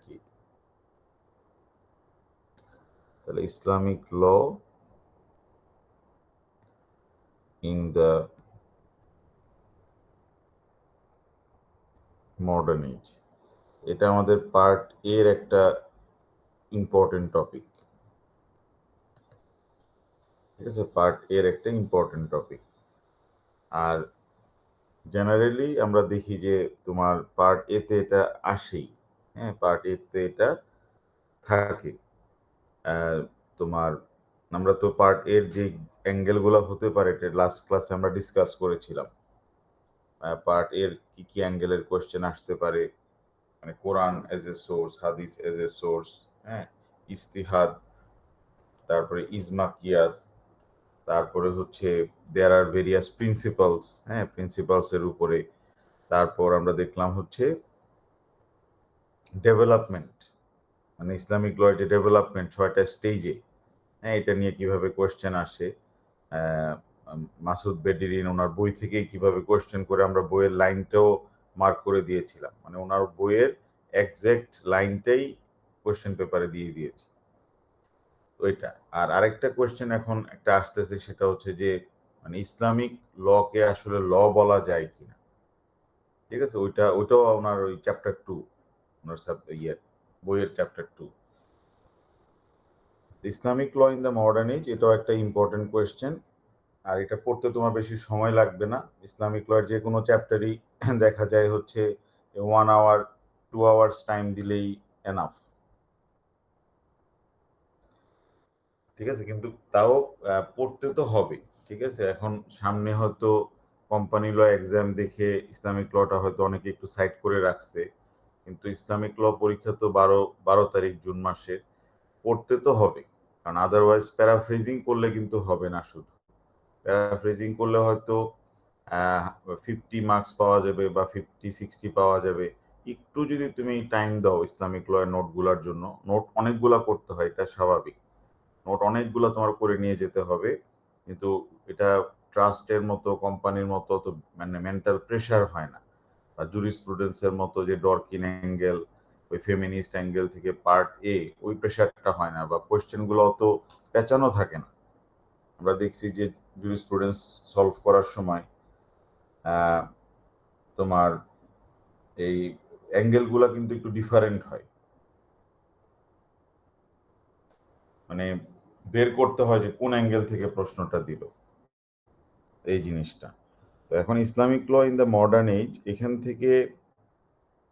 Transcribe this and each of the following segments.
কি। তাহলে Islamic law in the modern age, এটা আমাদের পার্ট এর একটা ইম্পর্টেন্ট টপিক। ঠিক আছে, পার্ট এর একটা ইম্পর্টেন্ট টপিক। আর জেনারেলি আমরা দেখি যে তোমার পার্ট এতে এটা আসেই, হ্যাঁ, পার্ট এতে এটা থাকে। তোমার আমরা তো পার্ট এর যে অ্যাঙ্গেলগুলো হতে পারে এটা লাস্ট ক্লাসে আমরা ডিসকাস করেছিলাম। পার্ট এর কি কি অ্যাঙ্গেলের কোয়েশ্চেন আসতে পারে, মানে কোরআন এজ এ সোর্স, হাদিস এজ এ সোর্স, হ্যাঁ, ইস্তিহাদ, তারপরে ইজমা কিয়াস, তারপরে হচ্ছে দেয়ার আর ভেরিয়াস প্রিন্সিপালস, হ্যাঁ, প্রিন্সিপালসের উপরে। তারপর আমরা দেখলাম হচ্ছে ডেভেলপমেন্ট, মানে ইসলামিক লয়ের যে ডেভেলপমেন্ট 6টা স্টেজে, হ্যাঁ, এটা নিয়ে কিভাবে কোয়েশ্চেন আসে। মাসুদ বেডিরিন ওনার বই থেকেই কিভাবে কোয়েশ্চেন করে আমরা বইয়ের লাইনটাও মার্ক করে দিয়েছিলাম, মানে ওনার বইয়ের এক্সাক্ট লাইনটাই কোয়েশ্চেন পেপারে দিয়ে দিয়েছি ওইটা। আর আরেকটা কোয়েশ্চেন এখন একটা আসতেছে, সেটা হচ্ছে যে মানে ইসলামিক লকে আসলে ল বলা যায় কিনা। ঠিক আছে, ওইটাও ওনার ওই চ্যাপ্টার 2, ওনার বইয়ের chapter 2, Islamic law in the modern age, এটাও একটা ইম্পর্টেন্ট কোয়েশ্চেন। আর এটা পড়তে তোমার বেশি সময় লাগবে না। ইসলামিক লয়ের যে কোনো চ্যাপ্টারই দেখা যায় হচ্ছে 1 আওয়ার 2 আওয়ার্স টাইম দিলেই এনাফ। ঠিক আছে, কিন্তু তাও পড়তে তো হবে। ঠিক আছে, এখন সামনে হয়তো কোম্পানি ল এক্সাম দেখে ইসলামিক লটা হয়তো অনেকে একটু সাইড করে রাখছে, কিন্তু ইসলামিক ল পরীক্ষা তো 12 তারিখ জুন মাসে, পড়তে তো হবে। কারণ আদারওয়াইজ প্যারাফ্রেজিং করলে কিন্তু হবে না। শুধু প্যারাফ্রেজিং করলে হয়তো 50 মার্কস পাওয়া যাবে বা 50-60 পাওয়া যাবে। একটু যদি তুমি টাইম দাও ইসলামিক লয়ের নোটগুলোর জন্য, নোট অনেকগুলা করতে হয়, এটা স্বাভাবিক, নোট অনেকগুলো তোমার করে নিয়ে যেতে হবে, কিন্তু এটা ট্রাস্টের মতো কোম্পানির মতো তো মানে মেন্টাল প্রেশার হয় না, বা জুরিসপ্রুডেন্সের মতো যে ডরকিন অ্যাঙ্গেল, ওই ফেমিনিস্ট অ্যাঙ্গেল থেকে পার্ট এ, ওই প্রেশারটা হয় না, বা কোয়েশ্চেনগুলো অত পেঁচানো থাকে না। আমরা দেখছি যে জুরিসপ্রুডেন্স সলভ করার সময় তোমার এই অ্যাঙ্গেলগুলো কিন্তু একটু ডিফারেন্ট হয়, মানে বের করতে হয় যে কোন অ্যাঙ্গেল থেকে প্রশ্নটা দিল, এই জিনিসটা। তো এখন Islamic law in the modern age, এখান থেকে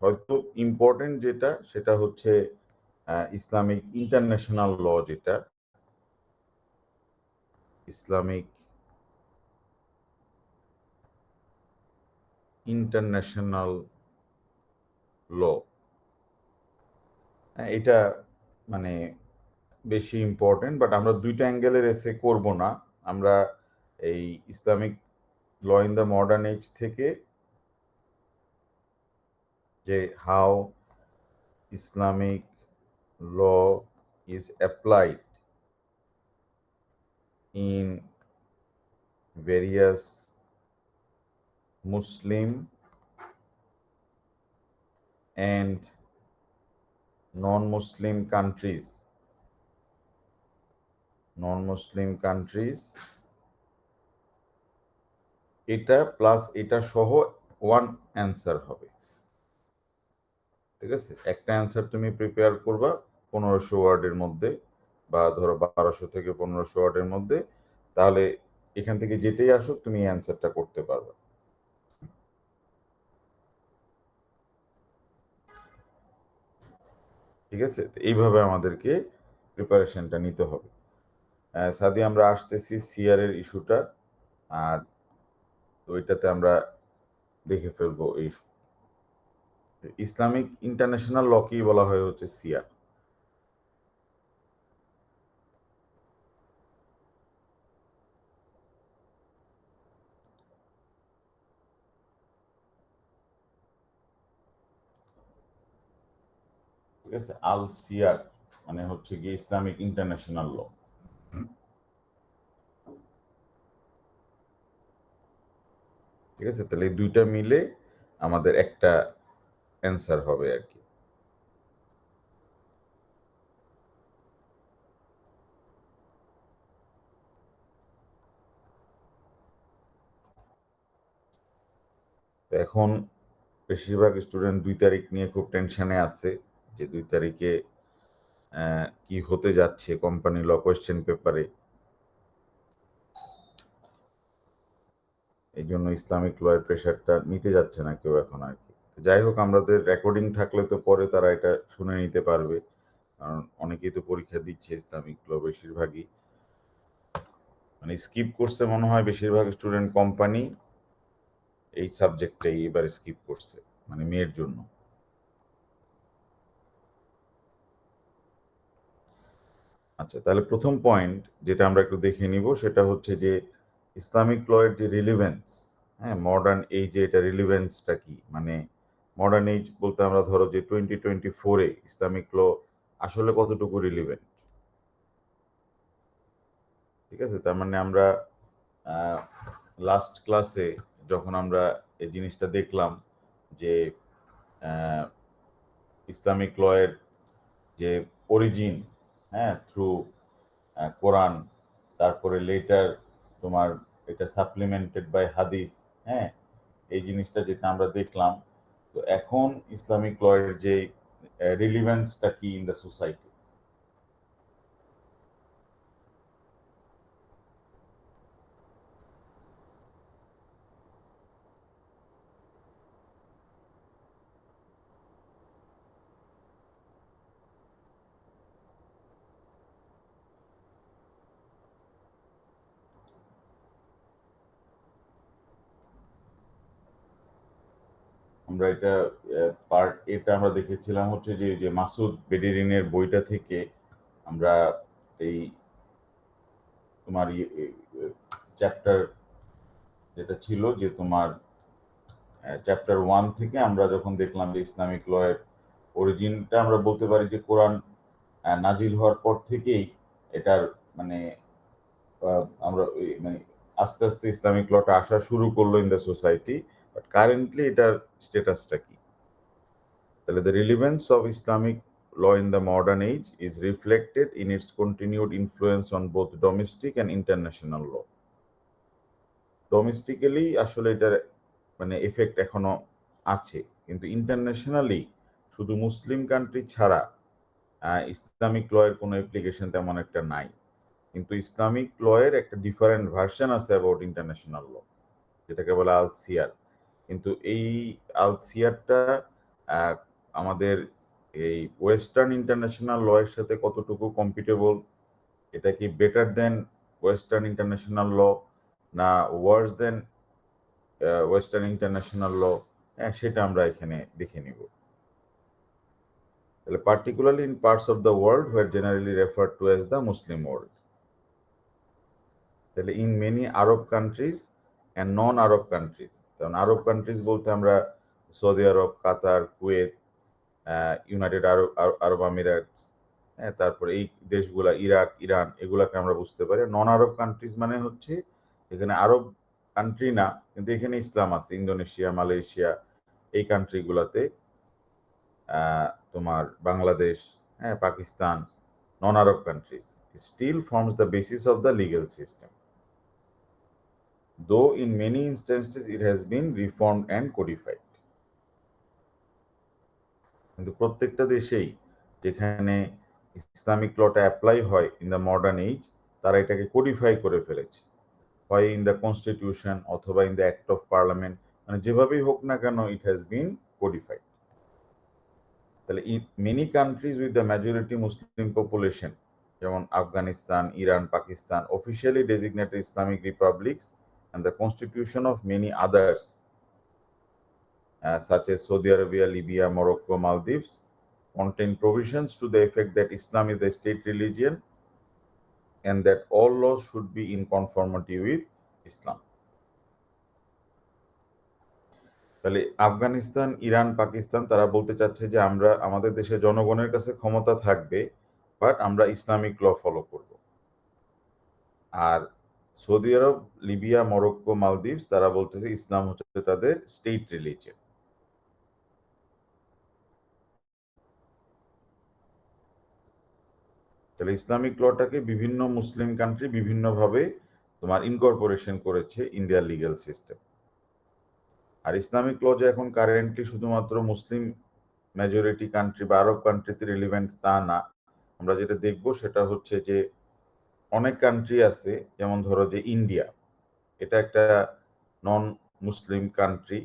হয়তো ইম্পর্টেন্ট যেটা সেটা হচ্ছে ইসলামিক ইন্টারন্যাশনাল ল, যেটা ইসলামিক ইন্টারন্যাশনাল ল, এটা মানে বেশি ইম্পর্টেন্ট। বাট আমরা দুইটা অ্যাঙ্গেলের এসে করব না, আমরা এই Islamic law in the modern age থেকে যে how Islamic law is applied in various Muslim and non-Muslim countries, এটা প্লাস এটা সহ ওয়ান অ্যান্সার হবে। ঠিক আছে, একটা অ্যান্সার তুমি প্রিপেয়ার করবা 1500 ওয়ার্ডের মধ্যে, বা ধরো 1200 থেকে 1500 ওয়ার্ডের মধ্যে, তাহলে এখান থেকে যেটাই আসুক তুমি অ্যান্সারটা করতে পারবে। ঠিক আছে, এইভাবে আমাদেরকে প্রিপারেশনটা নিতে হবে। সাদি, আমরা আসতেছি সিআর এর ইস্যুটা, আর ওইটাতে আমরা দেখে ফেলবো। এই ইসলামিক ইন্টারন্যাশনাল লকেই বলা হয় হচ্ছে সিআর। ঠিক আছে, আল সিআর মানে হচ্ছে গিয়ে ইসলামিক ইন্টারন্যাশনাল ল। ঠিক আছে, তাহলে এই দুইটা মিলে আমাদের একটা অ্যান্সার হবে আর কি। এখন বেশিরভাগ স্টুডেন্ট 2 তারিখ নিয়ে খুব টেনশনে আছে যে 2 তারিখে কি হতে যাচ্ছে কোম্পানি ল কোয়েশ্চেন পেপারে। এই জন্য ইসলামিক ল এর প্রেশারটা নিতে যাচ্ছে না কেউ এখন আর কি। যাই হোক, আমাদের রেকর্ডিং থাকলে তো পরে তারা এটা শুনে নিতে পারবে, কারণ অনেকেই তো পরীক্ষা দিচ্ছে ইসলামিক ল, বেশিরভাগই মানে স্কিপ করছে মনে হয় বেশিরভাগ স্টুডেন্ট কোম্পানি এই সাবজেক্টটাই এবার স্কিপ করছে, মানে মেয়ের জন্য। আচ্ছা, তাহলে প্রথম পয়েন্ট যেটা আমরা একটু দেখে নিব সেটা হচ্ছে যে ইসলামিক ল এর যে রিলিভেন্স, হ্যাঁ, মডার্ন এইজে এটা রিলিভেন্সটা কি, মানে মডার্ন এইজ বলতে আমরা ধরো যে 2024-এ ইসলামিক ল আসলে কতটুকু রিলিভেন্ট। ঠিক আছে, তার মানে আমরা লাস্ট ক্লাসে যখন আমরা এই জিনিসটা দেখলাম যে ইসলামিক ল এর যে অরিজিন, হ্যাঁ, থ্রু কোরআন, তারপরে লেটার তোমার এটা সাপ্লিমেন্টেড বাই হাদিস, হ্যাঁ, এই জিনিসটা যেটা আমরা দেখলাম। তো এখন ইসলামিক ল এর যে রিলিভেন্সটা কি ইন দ্য সোসাইটি। আমরা এটা পার্ট এটা আমরা দেখেছিলাম হচ্ছে যে যে মাসুদ বেডেরিনের বইটা থেকে আমরা এই তোমার চ্যাপ্টার যেটা ছিল যে তোমার চ্যাপ্টার 1 থেকে আমরা যখন দেখলাম যে ইসলামিক ল এর অরিজিনটা আমরা বলতে পারি যে কোরআন নাজিল হওয়ার পর থেকেই এটার মানে আমরা মানে আস্তে আস্তে ইসলামিক লটা আসা শুরু করলো in the society, but currently এটার স্ট্যাটাসটা কি। তাহলে the relevance of Islamic law in the modern age is reflected in its continued influence on both domestic and international law. Domestically আসলে এটার মানে এফেক্ট এখনো আছে, কিন্তু ইন্টারন্যাশনালি শুধু মুসলিম কান্ট্রি ছাড়া ইসলামিক ল এর কোনো অ্যাপ্লিকেশন তেমন একটা নাই। কিন্তু ইসলামিক ল এর একটা ডিফারেন্ট ভার্সন আছে অ্যাবাউট ইন্টারন্যাশনাল ল, যেটাকে বলে আল সিয়ার। কিন্তু এই আল সিয়ারটা আমাদের এই ওয়েস্টার্ন ইন্টারন্যাশনাল ল এর সাথে কতটুকু কম্পিটেবল, এটা কি better than western international law না ওয়ার্স দেন ওয়েস্টার্ন ইন্টারন্যাশনাল ল, হ্যাঁ, সেটা আমরা এখানে দেখে নিব। তাহলে particularly in parts of the world where generally refer to as the Muslim world. তাহলে in many Arab countries and non Arab countries, কারণ আরব কান্ট্রিজ বলতে আমরা Saudi Arab, Qatar, Kuwait, United Arab Arab Emirates, হ্যাঁ, তারপরে এই দেশগুলা Iraq, Iran, এগুলাকে আমরা বুঝতে পারি। নন আরব কান্ট্রিজ মানে হচ্ছে এখানে আরব কান্ট্রি না, কিন্তু এখানে ইসলাম আছে, ইন্দোনেশিয়া, মালয়েশিয়া, এই কান্ট্রিগুলাতে তোমার বাংলাদেশ, হ্যাঁ, Pakistan, non Arab countries still forms the basis of the legal system, though in many instances it has been reformed and codified. কিন্তু প্রত্যেকটা দেশেই যেখানে ইসলামিক লটা অ্যাপ্লাই হয় ইন দ্য মডার্ন এজ, তারা এটাকে কোডিফাই করে ফেলেছে, হয় ইন দ্য কনস্টিটিউশন অথবা in the act of parliament, মানে যেভাবেই হোক না কেন ইট হ্যাজ বিন কোডিফাইড। তাহলে many countries with the majority Muslim population, যেমন Afghanistan, Iran, Pakistan, officially designated Islamic republics, and the constitution of many others such as Saudi Arabia, Libya, Morocco, Maldives contain provisions to the effect that Islam is the state religion and that all laws should be in conformity with Islam. তাহলে Afghanistan, Iran, Pakistan তারা বলতে চাচ্ছে যে আমরা আমাদের দেশের জনগণের কাছে ক্ষমতা থাকবে, বাট আমরা ইসলামিক ল ফলো করব। আর সৌদি আরব, লিবিয়া, মরক্কো, মালদ্বীপস তারা বলতেছে ইসলাম হচ্ছে তাদের স্টেট রিলিজিয়ন। তাহলে ইসলামিক লটাকে বিভিন্ন মুসলিম কান্ট্রি বিভিন্নভাবে তোমার ইনকর্পোরেশন করেছে ইন্ডিয়ার লিগ্যাল সিস্টেম। আর ইসলামিক ল যে এখন কারেন্টলি শুধুমাত্র মুসলিম মেজরিটি কান্ট্রি বা আরব কান্ট্রিতে রিলিভেন্ট তা না। আমরা যেটা দেখব সেটা হচ্ছে যে অনেক কান্ট্রি আছে, যেমন ধরো যে ইন্ডিয়া, এটা একটা নন মুসলিম কান্ট্রি,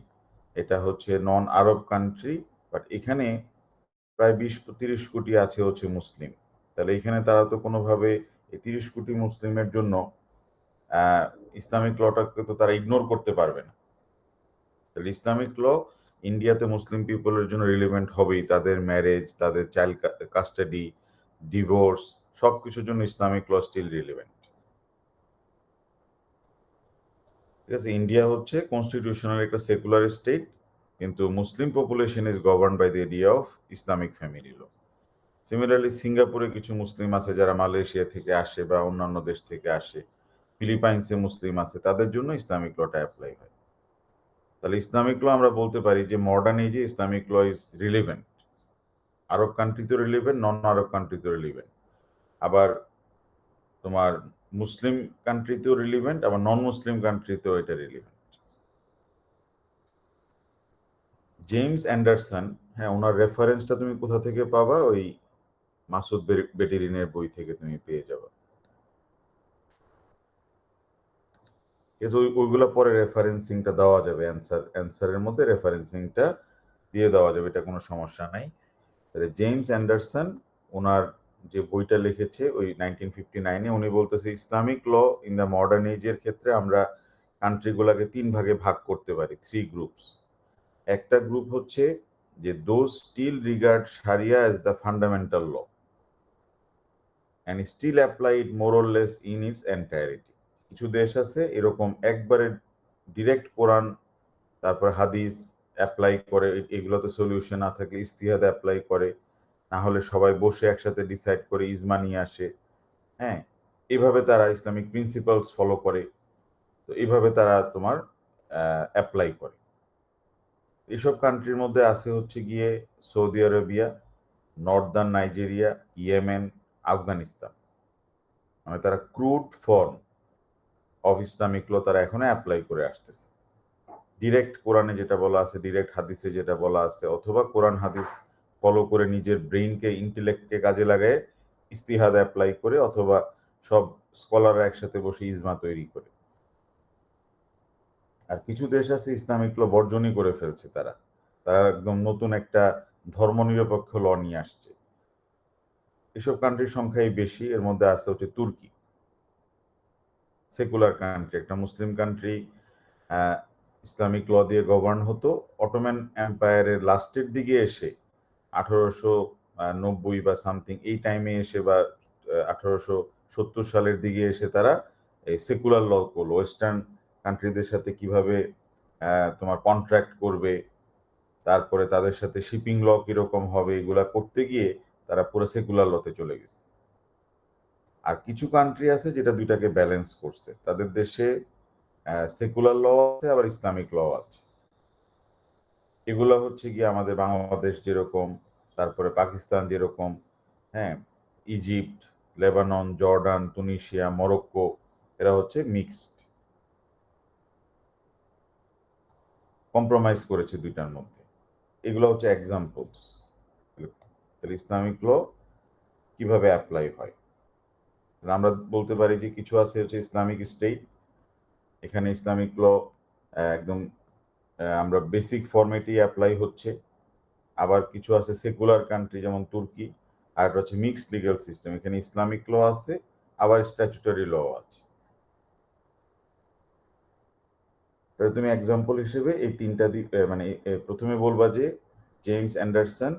এটা হচ্ছে নন আরব কান্ট্রি, বাট এখানে প্রায় 20-30 কোটি আছে হচ্ছে মুসলিম। তাহলে এখানে তারা তো কোনোভাবে এই 30 কোটি মুসলিমের জন্য আহ, ইসলামিক লটাকে তো তারা ইগনোর করতে পারবে না। তাহলে ইসলামিক ল ইন্ডিয়াতে মুসলিম পিপলের জন্য রিলেভেন্ট হবেই, তাদের ম্যারেজ, তাদের চাইল্ড কাস্টাডি, ডিভোর্স, সবকিছুর জন্য ইসলামিক ল স্টিল রিলেভেন্ট। ঠিক আছে, ইন্ডিয়া হচ্ছে কনস্টিটিউশনাল একটা সেকুলার স্টেট, কিন্তু Muslim population is govern by the area of Islamic family law. Similarly সিঙ্গাপুরে কিছু মুসলিম আছে যারা মালয়েশিয়া থেকে আসে বা অন্যান্য দেশ থেকে আসে, ফিলিপাইন্সে মুসলিম আছে, তাদের জন্য ইসলামিক লটা অ্যাপ্লাই হয়। তাহলে ইসলামিক ল আমরা বলতে পারি যে মডার্ন এজে Islamic law is relevant. Arab কান্ট্রিতেও রিলেভেন্ট, নন আরব কান্ট্রিতেও রিলেভেন্ট, আবার তোমার মুসলিম কান্ট্রিতেও রিলেভেন্ট, আবার নন মুসলিম কান্ট্রিতেও এটা রিলেভেন্ট। জেমস অ্যান্ডারসন, হ্যাঁ, ওনার রেফারেন্সটা তুমি কোথা থেকে পাবা? ওই মাসুদ বেটেরিনের বই থেকে তুমি পেয়ে যাবে। ওইগুলো পরে রেফারেন্সিংটা দেওয়া যাবে, অ্যান্সারের মধ্যে রেফারেন্সিংটা দিয়ে দেওয়া যাবে, এটা কোনো সমস্যা নাই। তাহলে জেমস অ্যান্ডারসন ওনার যে বইটা লিখেছে ওই 1959-এ, উনি বলতেছে Islamic law in the modern এজের ক্ষেত্রে আমরা কান্ট্রিগুলোকে 3 ভাগে ভাগ করতে পারি, 3 গ্রুপস। একটা গ্রুপ হচ্ছে যে those still regard sharia as the fundamental law and still apply it more or less in its entirety. কিছু দেশ আছে এরকম একবারে ডিরেক্ট কোরআন তারপর হাদিস অ্যাপ্লাই করে, এগুলোতে সলিউশন না থাকলে ইস্তিহাদ অ্যাপ্লাই করে, না হলে সবাই বসে একসাথে ডিসাইড করে ইজমা নিয়ে আসে। হ্যাঁ, এইভাবে তারা ইসলামিক প্রিন্সিপালস ফলো করে, তো এইভাবে তারা তোমার অ্যাপ্লাই করে। এইসব কান্ট্রির মধ্যে আছে হচ্ছে গিয়ে Saudi Arabia, northern Nigeria, Yemen, Afghanistan. মানে তারা crude form of Islamic law তারা এখনো অ্যাপ্লাই করে আসতেছে। ডিরেক্ট কোরআনে যেটা বলা আছে, ডিরেক্ট হাদিসে যেটা বলা আছে, অথবা কোরআন হাদিস ফলো করে নিজের ব্রেইনকে, ইন্টেলেক্টকে কাজে লাগায় ইস্তিহাদ অ্যাপ্লাই করে, অথবা সব স্কলাররা একসাথে বসে ইজমা তৈরি করে। আর কিছু দেশ আছে ইসলামিক ল বর্জনই করে ফেলছে, তারা তারা একদম নতুন একটা ধর্মনিরপেক্ষ ল নিয়ে আসছে। এসব কান্ট্রির সংখ্যাই বেশি, এর মধ্যে আছে হচ্ছে তুর্কি, সেকুলার কান্ট্রি, একটা মুসলিম কান্ট্রি, ইসলামিক ল দিয়ে গভর্ন হতো। অটোম্যান এম্পায়ারের লাস্টের দিকে এসে 1890 বা সামথিং এই টাইমে এসে, বা 1870 সালের দিকে এসে তারা এই সেকুলার ল করলো, ওয়েস্টার্ন কান্ট্রিদের সাথে কিভাবে তোমার কন্ট্রাক্ট করবে, তারপরে তাদের সাথে শিপিং ল কিরকম হবে, এগুলা করতে গিয়ে তারা পুরো সেকুলার লতে চলে গেছে। আর কিছু কান্ট্রি আছে যেটা দুইটাকে ব্যালেন্স করছে, তাদের দেশে সেকুলার ল আছে আবার ইসলামিক ল আছে। এগুলো হচ্ছে গিয়ে আমাদের বাংলাদেশ যেরকম, তারপরে পাকিস্তান যেরকম, হ্যাঁ, ইজিপ্ট, লেবানন, জর্ডান, তুনিশিয়া, মরক্কো, এরা হচ্ছে মিক্সড, কম্প্রোমাইজ করেছে দুইটার মধ্যে। এগুলো হচ্ছে এক্সাম্পলস। তাহলে ইসলামিক ল কিভাবে অ্যাপ্লাই হয়? আমরা বলতে পারি যে কিছু আছে হচ্ছে ইসলামিক স্টেট, এখানে ইসলামিক ল একদম আমরা বেসিক ফরম্যাটেই অ্যাপ্লাই হচ্ছে। আবার কিছু আছে সেকুলার কান্ট্রি যেমন তুর্কি, আর একটা হচ্ছে মিক্সড লিগ্যাল সিস্টেম, এখানে ইসলামিক ল আছে আবার স্ট্যাচুটরি ল আছে। তাহলে তুমি এক্সাম্পল হিসেবে এই তিনটা মানে প্রথমে বলবা যে James Anderson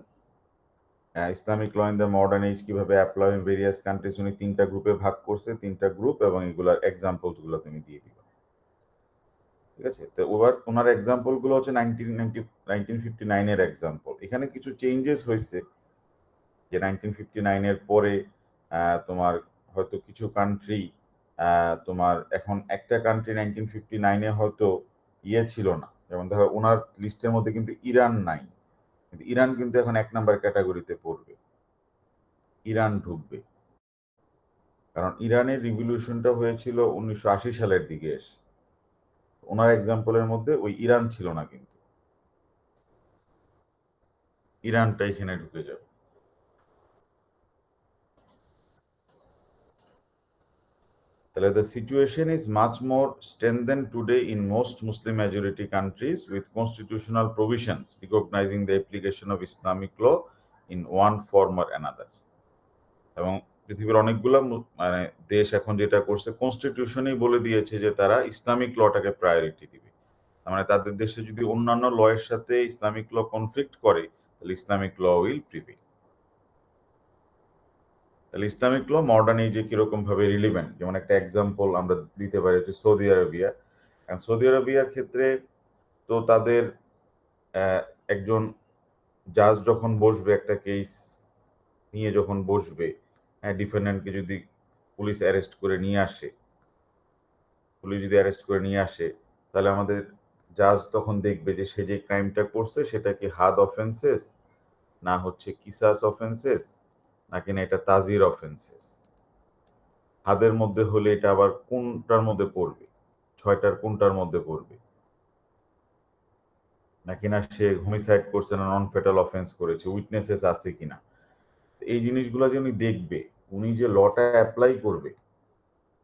Islamic law in the modern age কিভাবে অ্যাপ্লাই ইন ভেরিয়াস কান্ট্রিজ, উনি 3টা গ্রুপে ভাগ করছে, 3টা গ্রুপ, এবং এগুলার এক্সাম্পলস গুলো তুমি দিয়ে দিবা। ঠিক আছে, তো ওনার এক্সাম্পল গুলো হচ্ছে 1959-এর এক্সাম্পল। এখানে কিছু চেঞ্জেস হয়েছে, যে 1959-এর পরে তোমার হয়তো কিছু কান্ট্রি, তোমার এখন একটা কান্ট্রি 1959-এ হয়তো ইয়ে ছিল না, যেমন ধরো ওনার লিস্টের মধ্যে কিন্তু ইরান নাই, কিন্তু ইরান কিন্তু এখন 1 নাম্বার ক্যাটাগরিতে পড়বে, ইরান ঢুকবে। কারণ ইরানের রিভলিউশনটা হয়েছিল 1980 সালের দিকে এসে, ওনার এক্সাম্পলের মধ্যে ওই ইরান ছিল না, কিন্তু ইরানটা এখানে ঢুকে যাবে। তাহলে the situation is much more strengthened today in most Muslim majority countries with constitutional provisions recognizing the application of Islamic law in one form or another. এবং পৃথিবীর অনেকগুলো মানে দেশ এখন যেটা করছে, কনস্টিটিউশনই বলে দিয়েছে যে তারা ইসলামিক লটাকে প্রায়োরিটি দিবে। তার মানে তাদের দেশে যদি অন্যান্য ল এর সাথে ইসলামিক ল কনফ্লিক্ট করে, তাহলে ইসলামিক ল উইল প্রিভেইল। তাহলে ইসলামিক ল মডার্ন এজে কিরকম ভাবে রিলিভেন্ট, যেমন একটা এক্সাম্পল আমরা দিতে পারি হচ্ছে সৌদি আরবিয়া। সৌদি আরবিয়ার ক্ষেত্রে তো তাদের একজন জাজ যখন বসবে একটা কেস নিয়ে, যখন বসবে, ডিফেন্ডেন্টকে যদি পুলিশ অ্যারেস্ট করে নিয়ে আসে, তাহলে আমাদের জাজ তখন দেখবে যে সে যে ক্রাইমটা করছে সেটা কি হাদ অফেন্সেস, না হচ্ছে কিসাস অফেন্সেস, নাকি না এটা তাজির অফেন্সেস। হাদের মধ্যে হলে এটা আবার কোনটার মধ্যে পড়বে, 6টার কোনটার মধ্যে পড়বে, নাকি না সে হোমিসাইড করছে না নন ফেটাল অফেন্স করেছে, উইটনেসেস আছে কিনা। এই জিনিসগুলো যে উনি দেখবে, উনি যে লটা অ্যাপ্লাই করবে,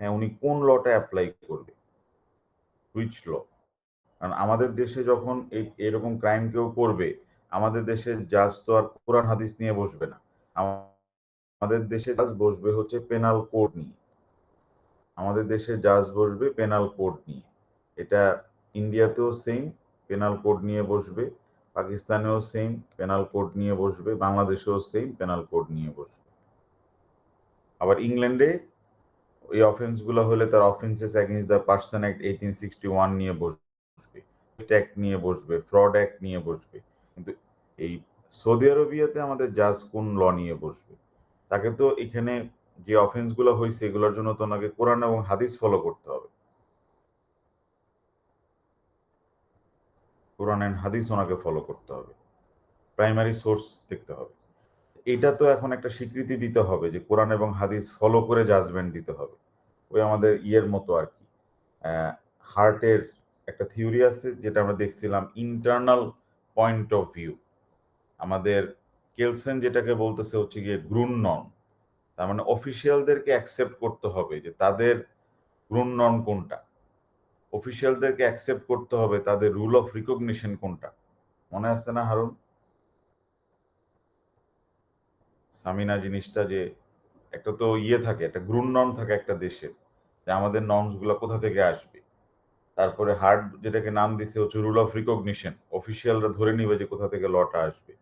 হ্যাঁ উনি কোন লটা অ্যাপ্লাই করবে, হুইচ ল। কারণ আমাদের দেশে যখন এরকম ক্রাইম কেউ করবে, আমাদের দেশের জাজ তো আর কোরআন হাদিস নিয়ে বসবে না। আমাদের দেশে জাজ বসবে হচ্ছে পেনাল কোড নিয়ে। আমাদের দেশে জাজ বসবে পেনাল কোড নিয়ে। এটা ইন্ডিয়াতেও সেম পেনাল কোড নিয়ে বসবে, পাকিস্তানেও সেম পেনাল কোড নিয়ে বসবে, বাংলাদেশেও সেম পেনাল কোড নিয়ে বসবে। আবার ইংল্যান্ডে ওই অফেন্সগুলো হলে তার offences against the person act 1861 নিয়ে বসবে, অ্যাক্ট নিয়ে বসবে, ফ্রড অ্যাক্ট নিয়ে বসবে। কিন্তু এই সৌদি আরবিয়াতে আমাদের জাজ কোন ল নিয়ে বসবে? তাকে তো এখানে যে অফেন্সগুলো হয়েছে এগুলোর জন্য তো ওনাকে কোরআন এবং হাদিস ফলো করতে হবে, কোরআন এন্ড হাদিস ওনাকে ফলো করতে হবে, প্রাইমারি সোর্স দেখতে হবে। এটা তো এখন একটা স্বীকৃতি দিতে হবে যে কোরআন এবং হাদিস ফলো করে জাজমেন্ট দিতে হবে। ওই আমাদের ইয়ের মতো আর কি, হার্টের একটা থিওরি আছে যেটা আমরা দেখছিলাম, ইন্টারনাল পয়েন্ট অফ ভিউ। আমাদের কেলসেন যেটাকে বলতেছে হচ্ছে গিয়ে গ্রুননন। তার মানে অফিসিয়ালদেরকে অ্যাকসেপ্ট করতে হবে যে তাদের গ্রুননন কোনটা, অফিসিয়ালদেরকে অ্যাকসেপ্ট করতে হবে তাদের রুল অফ রিকগনিশন কোনটা। মনে আছে না হারুন, সামিনা জিনিসটা যে একটা তো ইয়ে থাকে, একটা গ্রুননন থাকে একটা দেশের, যে আমাদের নর্মস গুলো কোথা থেকে আসবে। তারপরে হার্ড যেটাকে নাম দিছে হচ্ছে রুল অফ রিকগনিশন, অফিসিয়ালরা ধরে নিবে যে কোথা থেকে লটা আসবে।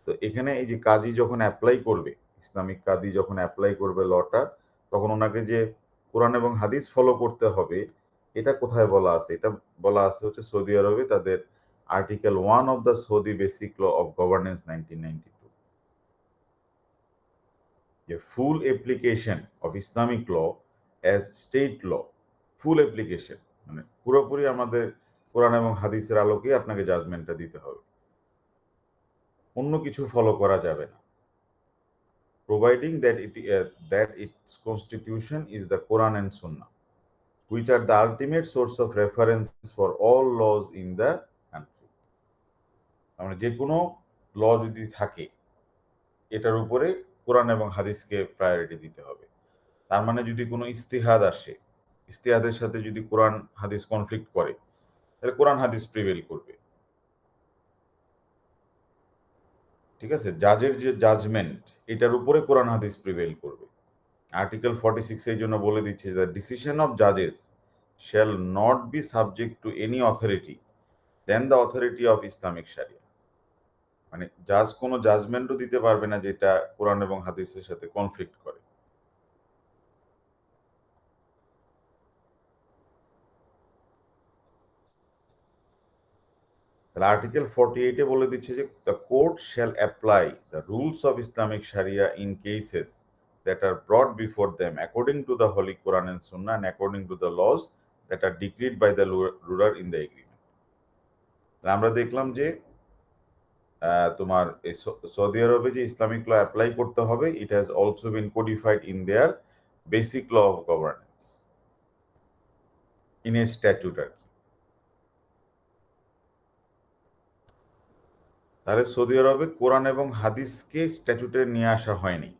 তো এখানে এই যে কাজী যখন অ্যাপ্লাই করবে, ইসলামিক কাজী যখন অ্যাপ্লাই করবে লটা, তখন ওনাকে যে কোরআন এবং হাদিস ফলো করতে হবে, এটা কোথায় বলা আছে? এটা বলা আছে হচ্ছে সৌদি আরবে তাদের article 1 of the Saudi basic law of governance 1992, যে full application of Islamic law as state law, full application মানে পুরোপুরি আমাদের কোরআন এবং হাদিসের আলোকে আপনাকে জাজমেন্টটা দিতে হবে, অন্য কিছু ফলো করা যাবে না। Providing that its constitution is the Quran and Sunnah, which are the ultimate source of reference for all laws in the country. মানে যে কোনো ল যদি থাকে এটার উপরে কোরআন এবং হাদিসকে প্রায়োরিটি দিতে হবে। তার মানে যদি কোনো ইস্তিহাদ আসে, ইস্তিহাদের সাথে যদি কোরআন হাদিস কনফ্লিক্ট করে, তাহলে কোরআন হাদিস প্রিভেল করবে। ঠিক আছে, জাজের যে জাজমেন্ট এটার উপরে কোরআন হাদিস প্রিভেল করবে। আর্টিকেল 46 এই জন্য বলে দিচ্ছে যে ডিসিশন অফ জাজেস shall not be subject to any authority then the authority of Islamic sharia. মানে জাজ কোনো জাজমেন্টও দিতে পারবে না যেটা কোরআন এবং হাদিসের সাথে কনফ্লিক্ট করে। আর্টিকেল 48 এ বলে দিচ্ছে যে the court shall apply the rules of Islamic sharia in cases that are brought before them according to the holy Quran and sunnah and according to the laws that are decreed by the ruler in the agreement. আমরা দেখলাম যে তোমার Saudi আরবে যে Islamic ল apply করতে হবে, it has also been codified in their basic law of governance, in a statute আর কি। তাহলে সৌদি আরবে কোরআন এবং হাদিসকে স্ট্যাচুটে নিয়ে আসা হয়নি।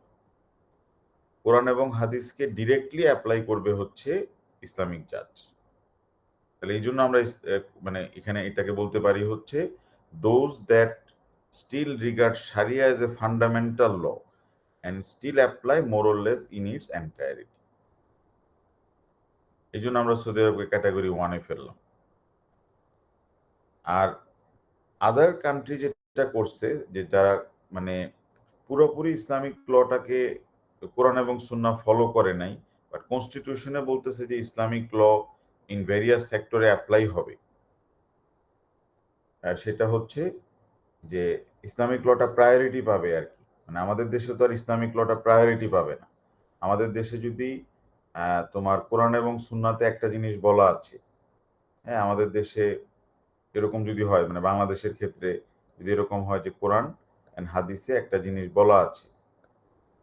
কোরআন এবং হাদিসকে ডিরেক্টলি অ্যাপ্লাই করবে হচ্ছে ইসলামিক জাজ। তাহলে এই জন্য আমরা মানে এখানে এটাকে বলতে পারি হচ্ছে those that still regard sharia as a fundamental law and still apply more or less in its entirety. এই জন্য আমরা সৌদি আরবকে ক্যাটাগরি 1-এ ফেললাম। আর আদার কান্ট্রি যেটা করছে যে যারা মানে পুরোপুরি ইসলামিক লটাকে কোরআন এবং সুন্নাহ ফলো করে নাই, বাট কনস্টিটিউশনে বলতেছে যে ইসলামিক ল ইন ভেরিয়াস সেক্টরে অ্যাপ্লাই হবে। আর সেটা হচ্ছে যে ইসলামিক লটা প্রায়োরিটি পাবে আর কি। মানে আমাদের দেশে তো আর ইসলামিক লটা প্রায়োরিটি পাবে না। আমাদের দেশে যদি তোমার কোরআন এবং সুন্নাতে একটা জিনিস বলা আছে, হ্যাঁ, আমাদের দেশে এরকম যদি হয়, মানে বাংলাদেশের ক্ষেত্রে যদি এরকম হয় যে কোরআন অ্যান্ড হাদিসে একটা জিনিস বলা আছে,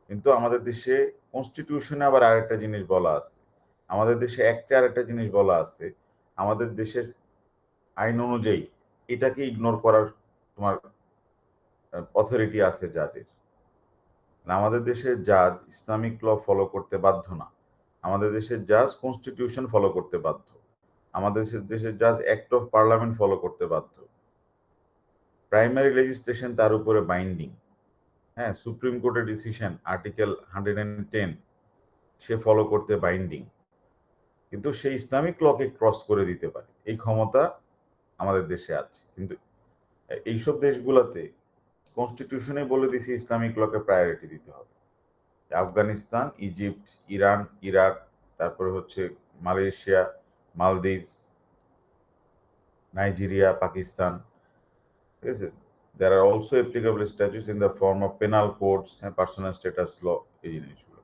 কিন্তু আমাদের দেশে কনস্টিটিউশনে আবার আরেকটা জিনিস বলা আছে, আমাদের দেশে একটা আরেকটা জিনিস বলা আছে, আমাদের দেশের আইন অনুযায়ী এটাকে ইগনোর করার তোমার অথরিটি আছে জাজের। আমাদের দেশের জাজ ইসলামিক ল ফলো করতে বাধ্য না। আমাদের দেশের জাজ কনস্টিটিউশন ফলো করতে বাধ্য। আমাদের দেশের জাজ অ্যাক্ট অফ পার্লামেন্ট ফলো করতে বাধ্য। প্রাইমারি লেজিসলেশন তার উপরে বাইন্ডিং। হ্যাঁ, সুপ্রিম কোর্টের ডিসিশন আর্টিকেল 110 সে ফলো করতে বাইন্ডিং। কিন্তু সে ইসলামিক লকে ক্রস করে দিতে পারে, এই ক্ষমতা আমাদের দেশে আছে। কিন্তু এইসব দেশগুলোতে কনস্টিটিউশনে বলে দিছে ইসলামিক লকে প্রায়োরিটি দিতে হবে। আফগানিস্তান, ইজিপ্ট, ইরান, ইরাক, তারপরে হচ্ছে মালয়েশিয়া, মালদ্বীপস, নাইজেরিয়া, পাকিস্তান, ঠিক আছে? There are also applicable statutes in the form of penal codes and personal status law, এই জিনিসগুলো।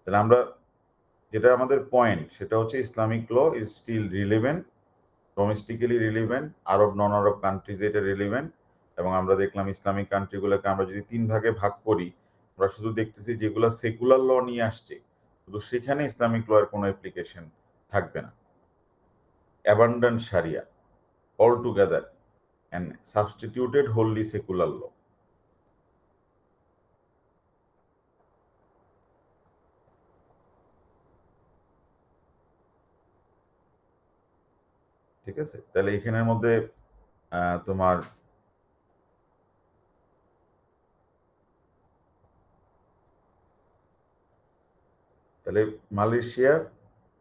তাহলে আমরা যেটা আমাদের পয়েন্ট সেটা হচ্ছে Islamic law is still relevant, domestically relevant, Arab non Arab কান্ট্রিজে এটা রিলেভেন্ট। এবং আমরা দেখলাম ইসলামিক কান্ট্রিগুলোকে আমরা যদি 3 ভাগে ভাগ করি, আমরা শুধু দেখতেছি যেগুলো সেকুলার ল নিয়ে আসছে, শুধু সেখানে ইসলামিক ল এর কোনো অ্যাপ্লিকেশন থাকবে না। Abandon sharia all together and substituted wholly secular law. ঠিক আছে? তাহলে এখানের মধ্যে তোমার তাহলে মালয়েশিয়া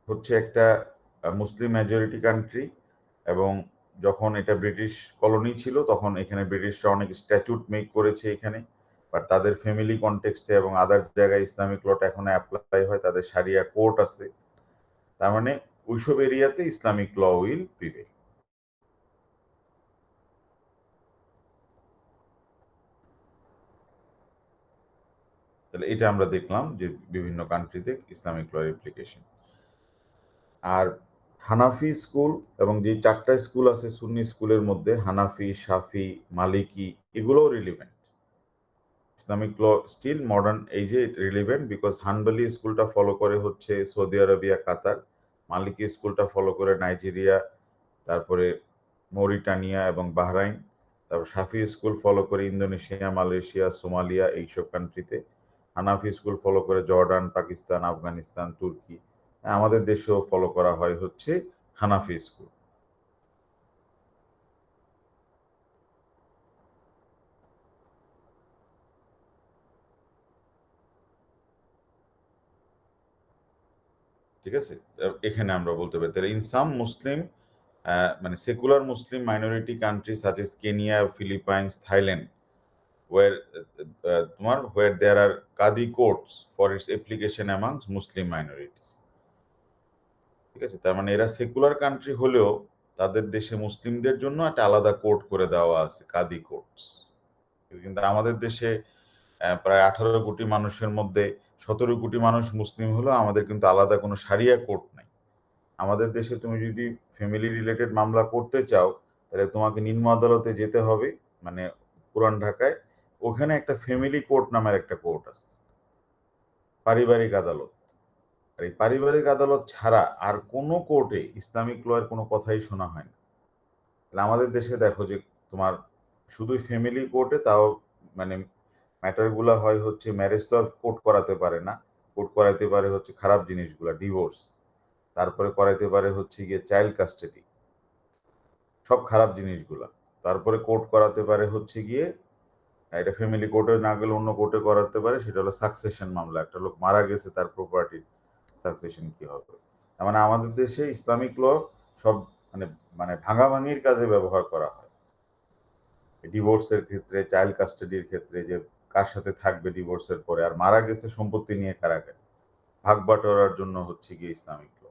হচ্ছে একটা মুসলিম মেজরিটি কান্ট্রি, এবং যখন এটা ব্রিটিশ কলোনি ছিল তখন এখানে ব্রিটিশরা অনেক স্ট্যাচুট মেক করেছে এখানে, বাট তাদের ফ্যামিলি কনটেক্সটে এবং আদার জায়গায় ইসলামিক লটা এখন অ্যাপ্লাই হয়, তাদের শারিয়া কোর্ট আছে। তার মানে ওইসব এরিয়াতে ইসলামিক ল উইল প্রিভেল। তাহলে এটা আমরা দেখলাম যে বিভিন্ন কান্ট্রিতে ইসলামিক ল অ্যাপ্লিকেশন। আর হানাফি স্কুল এবং যে 4টা স্কুল আছে সুন্নি স্কুলের মধ্যে, হানাফি, শাফি, মালিকি, এগুলোও relevant. Islamic law still modern এইজে রিলিভেন্ট, বিকজ হানবলি স্কুলটা ফলো করে হচ্ছে সৌদি আরবিয়া, কাতার। মালিকি স্কুলটা ফলো করে নাইজেরিয়া, তারপরে মরিটানিয়া এবং বাহরাইন। তারপর শাফি স্কুল ফলো করে ইন্দোনেশিয়া, মালয়েশিয়া, সোমালিয়া, এইসব কান্ট্রিতে। হানাফি স্কুল ফলো করে জর্ডান, পাকিস্তান, আফগানিস্তান, তুর্কি। আমাদের দেশেও ফলো করা হয় হচ্ছে হানাফি স্কুল। ঠিক আছে? এখানে আমরা বলতে পারি তাহলে ইন সাম মুসলিম মানে secular Muslim minority country such as Kenya, Philippines, Thailand, where তোমার where there are qadi courts for its application amongst Muslim minorities. ঠিক আছে? তার মানে এরা সেকুলার কান্ট্রি হলেও তাদের দেশে মুসলিমদের জন্য একটা আলাদা কোর্ট করে দেওয়া আছে, কাদি কোর্টস। কিন্তু আমাদের দেশে প্রায় 18 কোটি মানুষের মধ্যে 17 কোটি মানুষ মুসলিম হলেও আমাদের কিন্তু আলাদা কোনো শারিয়া কোর্ট নাই। আমাদের দেশে তুমি যদি ফ্যামিলি রিলেটেড মামলা করতে চাও, তাহলে তোমাকে নিম্ন আদালতে যেতে হবে, মানে পুরান ঢাকায়। ওখানে একটা ফ্যামিলি কোর্ট নামের একটা কোর্ট আছে, পারিবারিক আদালত। আর এই পারিবারিক আদালত ছাড়া আর কোনো কোর্টে ইসলামিক ল এর কোনো কথাই শোনা হয় না। তাহলে আমাদের দেশে দেখো যে তোমার শুধুই ফ্যামিলি কোর্টে, তাও মানে ম্যাটারগুলা হয় হচ্ছে ম্যারেজ তো আর কোর্ট করাতে পারে না। কোর্ট করাইতে পারে হচ্ছে খারাপ জিনিসগুলা, ডিভোর্স। তারপরে করাইতে পারে হচ্ছে গিয়ে চাইল্ড কাস্টাডি, সব খারাপ জিনিসগুলা। তারপরে কোর্ট করাতে পারে হচ্ছে গিয়ে এটা ফ্যামিলি কোর্টে না গেলে অন্য কোর্টে করাতে পারে, সেটা হলো সাকসেশন মামলা। একটা লোক মারা গেছে, তার প্রপার্টির সাকসেশন কি হবে। তার মানে আমাদের দেশে ইসলামিক ল সব মানে মানে ভাঙাভাঙির কাজে ব্যবহার করা হয়। ডিভোর্সের ক্ষেত্রে, চাইল্ড কাস্টাডির ক্ষেত্রে, যে কার সাথে থাকবে ডিভোর্সের পরে, আর মারা গেছে সম্পত্তি নিয়ে কারাকারি, ভাগ বাটোয়ারার জন্য হচ্ছে গিয়ে ইসলামিক ল।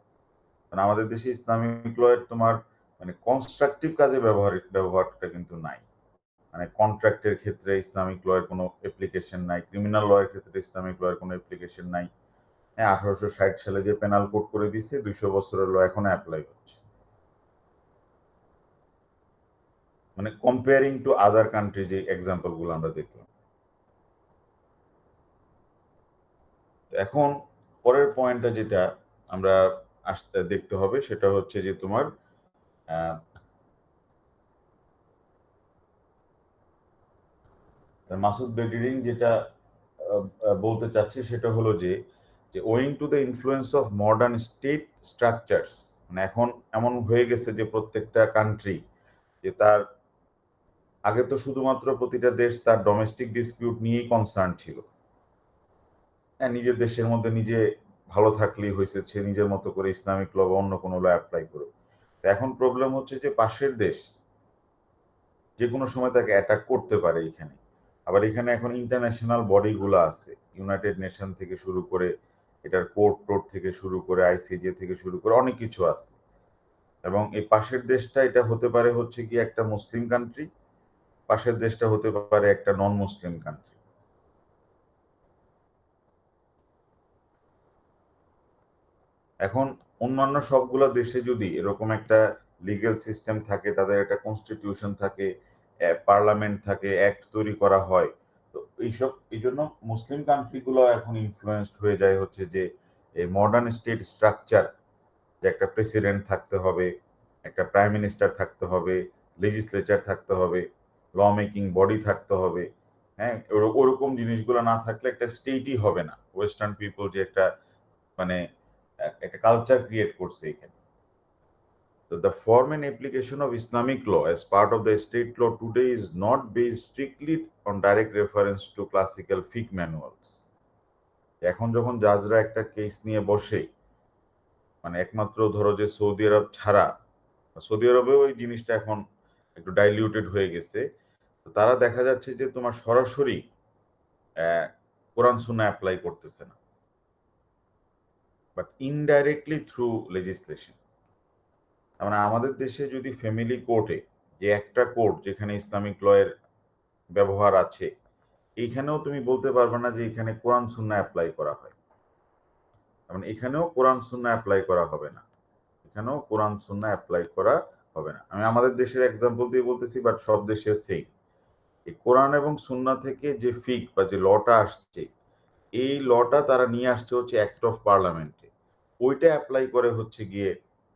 কারণ আমাদের দেশে ইসলামিক ল এর তোমার মানে কনস্ট্রাকটিভ কাজে ব্যবহারটা কিন্তু নাই। মানে কন্ট্রাক্টের ক্ষেত্রে ইসলামিক ল এর কোনো অ্যাপ্লিকেশন নাই, ক্রিমিনাল ল এর ক্ষেত্রে ইসলামিক ল এর কোনো অ্যাপ্লিকেশন নাই। হ্যাঁ, 1860 সালে যে পেনাল কোড করে দিছে, 200 বছরের ল এখনো অ্যাপ্লাই হচ্ছে। মানে কম্পেয়ারিং টু আদার কান্ট্রি যে এক্সাম্পল গুলো আমরা দেখলাম। এখন পরের পয়েন্টটা যেটা আমরা দেখতে হবে, সেটা হচ্ছে যে তোমার মাসুদ বেগিরিং যেটা বলতে চাচ্ছে সেটা হলো যে owing to the influence of modern state structures, মানে এখন এমন হয়ে গেছে যে প্রত্যেকটা কান্ট্রি, যে তার আগে তো শুধুমাত্র প্রতিটা দেশ তার ডোমেস্টিক ডিসপিউট নিয়েই কনসার্ন ছিল। হ্যাঁ, নিজের দেশের মধ্যে নিজে ভালো থাকলেই হয়েছে, সে নিজের মতো করে ইসলামিক ল বা অন্য কোনো ল অ্যাপ্লাই করে। এখন প্রবলেম হচ্ছে যে পাশের দেশ যে কোনো সময় তাকে অ্যাটাক করতে পারে এখানে। আবার এখানে এখন ইন্টারন্যাশনাল বডিগুলো আছে, ইউনাইটেড নেশন থেকে শুরু করে, এটার কোর্ট টোর্ট থেকে শুরু করে, আইসিজে থেকে শুরু করে অনেক কিছু আছে। এবং এই পাশের দেশটা এটা হতে পারে হচ্ছে কি একটা মুসলিম কান্ট্রি, পাশের দেশটা হতে পারে একটা নন মুসলিম কান্ট্রি। এখন অন্যান্য সবগুলো দেশে যদি এরকম একটা লিগ্যাল সিস্টেম থাকে, তাদের একটা কনস্টিটিউশন থাকে, পার্লামেন্ট থাকে, অ্যাক্ট তৈরি করা হয়, তো এইসব এই জন্য মুসলিম কান্ট্রিগুলো এখন ইনফ্লুয়েসড হয়ে যায় হচ্ছে যে এই মডার্ন স্টেট স্ট্রাকচার, যে একটা প্রেসিডেন্ট থাকতে হবে, একটা প্রাইম মিনিস্টার থাকতে হবে, লেজিসলেচার থাকতে হবে, ল মেকিং বডি থাকতে হবে। হ্যাঁ, ওরকম জিনিসগুলো না থাকলে একটা স্টেটই হবে না। ওয়েস্টার্ন পিপল যে একটা মানে একটা কালচার ক্রিয়েট করছে এখানে। So the form and application of Islamic law as part of the state law today is not based strictly on direct reference to classical fiqh manuals. এখন যখন জাজরা একটা কেস নিয়ে বসে, মানে একমাত্র ধরো যে সৌদি আরব ছাড়া, সৌদি আরবেও ওই জিনিসটা এখন একটু ডাইলিউটেড হয়ে গেছে, তো তারা দেখা যাচ্ছে যে তোমার সরাসরি কোরআন সুন্নাহ অ্যাপ্লাই করতেছে না, বাট ইনডাইরেক্টলি থ্রু লেজিসলেশন। মানে আমাদের দেশে যদি ফ্যামিলি কোর্টে, যে একটা কোর্ট যেখানে ইসলামিক ল এর ব্যবহার আছে, এইখানেও তুমি বলতে পারবে না যে এখানে কোরআন সুন্নাহ অ্যাপ্লাই করা হয়। মানে এখানেও কোরআন সুন্নাহ অ্যাপ্লাই করা হবে না, এখানেও কোরআন সুন্নাহ অ্যাপ্লাই করা হবে না। আমি আমাদের দেশের এক্সাম্পল দিয়ে বলতেছি, বাট সব দেশের সেম। এই কোরআন এবং সুন্নাহ থেকে যে ফিক বা যে লটা আসছে, এই লটা তারা নিয়ে আসছে হচ্ছে অ্যাক্ট অফ পার্লামেন্টে, ওইটা অ্যাপ্লাই করে হচ্ছে গিয়ে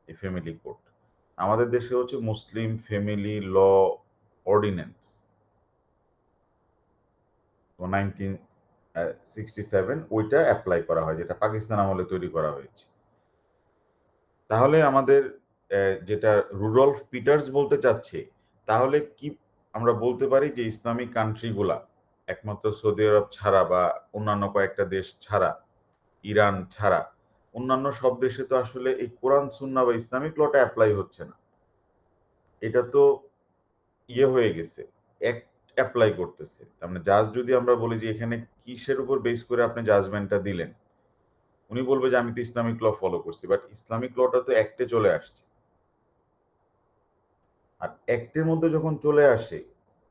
এই ফ্যামিলি কোর্ট। আমাদের দেশে হচ্ছে মুসলিম ফ্যামিলি ল অর্ডিন্যান্স 1967, ওইটা অ্যাপ্লাই করা হয়, যেটা পাকিস্তান আমলে তৈরি করা হয়েছে। তাহলে আমাদের যেটা রুডলফ পিটার্স বলতে চাচ্ছে, তাহলে কি আমরা বলতে পারি যে ইসলামিক কান্ট্রিগুলা একমাত্র সৌদি আরব ছাড়া বা অন্যান্য কয়েকটা দেশ ছাড়া, ইরান ছাড়া, অন্যান্য সব দেশে তো আসলে এই কোরআন সুন্নাহ বা ইসলামিক লটা অ্যাপ্লাই হচ্ছে না। এটা তো ইয়ে হয়ে গেছে, অ্যাপ্লাই করতেছে। তার মানে জাজ যদি আমরা বলি যে এখানে কিসের উপর বেস করে আপনি জাজমেন্টটা দিলেন, উনি বলবে যে আমি তো ইসলামিক ল ফলো করছি, বাট ইসলামিক লটা তো অ্যাক্টে চলে আসছে। আর অ্যাক্টের মধ্যে যখন চলে আসে,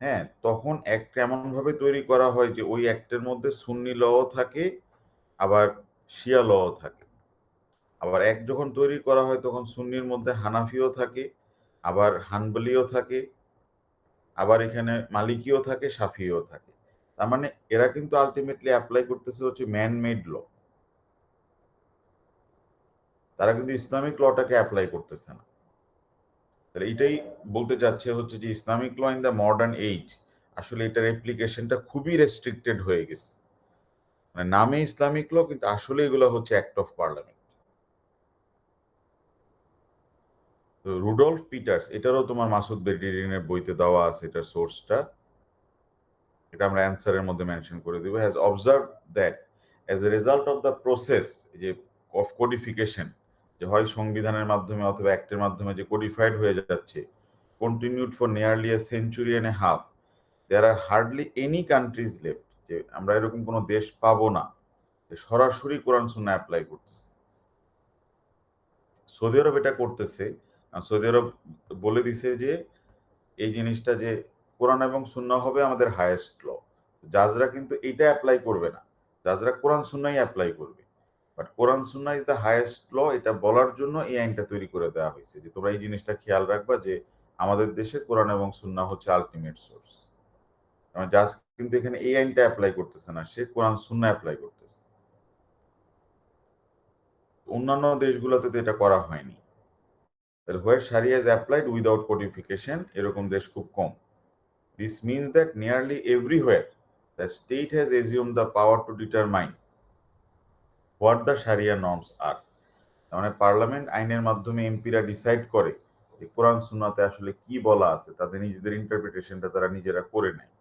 হ্যাঁ, তখন অ্যাক্ট এমন ভাবে তৈরি করা হয় যে ওই অ্যাক্টের মধ্যে সুন্নি লও থাকে, আবার শিয়া লও থাকে। আবার অ্যাক্ট যখন তৈরি করা হয় তখন সুন্নির মধ্যে হানাফিও থাকে, আবার হানবলিও থাকে, আবার এখানে মালিকিও থাকে, সাফিও থাকে। তার মানে এরা কিন্তু আলটিমেটলি অ্যাপ্লাই করতেছে হচ্ছে ম্যান মেড ল, তারা কিন্তু ইসলামিক লটাকে অ্যাপ্লাই করতেছে না। তাহলে এটাই বলতে চাচ্ছে হচ্ছে যে Islamic law in the modern age আসলে এটার অ্যাপ্লিকেশনটা খুবই রেস্ট্রিক্টেড হয়ে গেছে। মানে নামে ইসলামিক ল, কিন্তু আসলে এগুলো হচ্ছে অ্যাক্ট অফ পার্লামেন্ট। তো রুডলফ পিটার্স, এটারও তোমার মাসুদ বেডিরিনের বইতে দেওয়া আছে এটার সোর্সটা, এটা আমরা অ্যান্সারের মধ্যে মেনশন করে দিব। Has observe that as a result of the process যে অফ কোডিফিকেশন, যে হয় সংবিধানের মাধ্যমে অথবা অ্যাক্টের মাধ্যমে যে কোডিফাইড হয়ে যাচ্ছে, continued for nearly a century and a half, there are hardly any countries left, যে আমরা এরকম কোনো দেশ পাবো না যে সরাসরি কোরআন সুন্নাহ অ্যাপ্লাই করতেছে। সৌদি আরব এটা করতেছে। সৌদি আরব বলে দিছে যে এই জিনিসটা যে কোরআন এবং সুন্নাহ হবে আমাদের হায়েস্ট ল। জাজরা কিন্তু এটা অ্যাপ্লাই করবে না, জাজরা কোরআন সুন্নাহই অ্যাপ্লাই করবে। But Quran Sunnah is the highest ল, এটা বলার জন্য এই আইনটা তৈরি করে দেওয়া হয়েছে যে তোমরা এই জিনিসটা খেয়াল রাখবা যে আমাদের দেশে কোরআন এবং সুন্নাহ হচ্ছে আলটিমেট সোর্স। জাজ কিন্তু এখানে এই আইনটা অ্যাপ্লাই করতেছে না, সে কোরআন সুন্নাহ অ্যাপ্লাই করতেছে। অন্যান্য দেশগুলোতে তো এটা করা হয়নি। তাহলে হোয়ার sharia is applied without codification, এরকম দেশ খুব কম। This means that nearly everywhere the state has assumed the power to determine what the Sharia norms are. মানে পার্লামেন্ট আইনের মাধ্যমে এমপিরা ডিসাইড করে যে কোরআন সুন্নাতে আসলে কি বলা আছে, তাদের নিজেদের ইন্টারপ্রিটেশনটা তারা নিজেরা করে নেয়।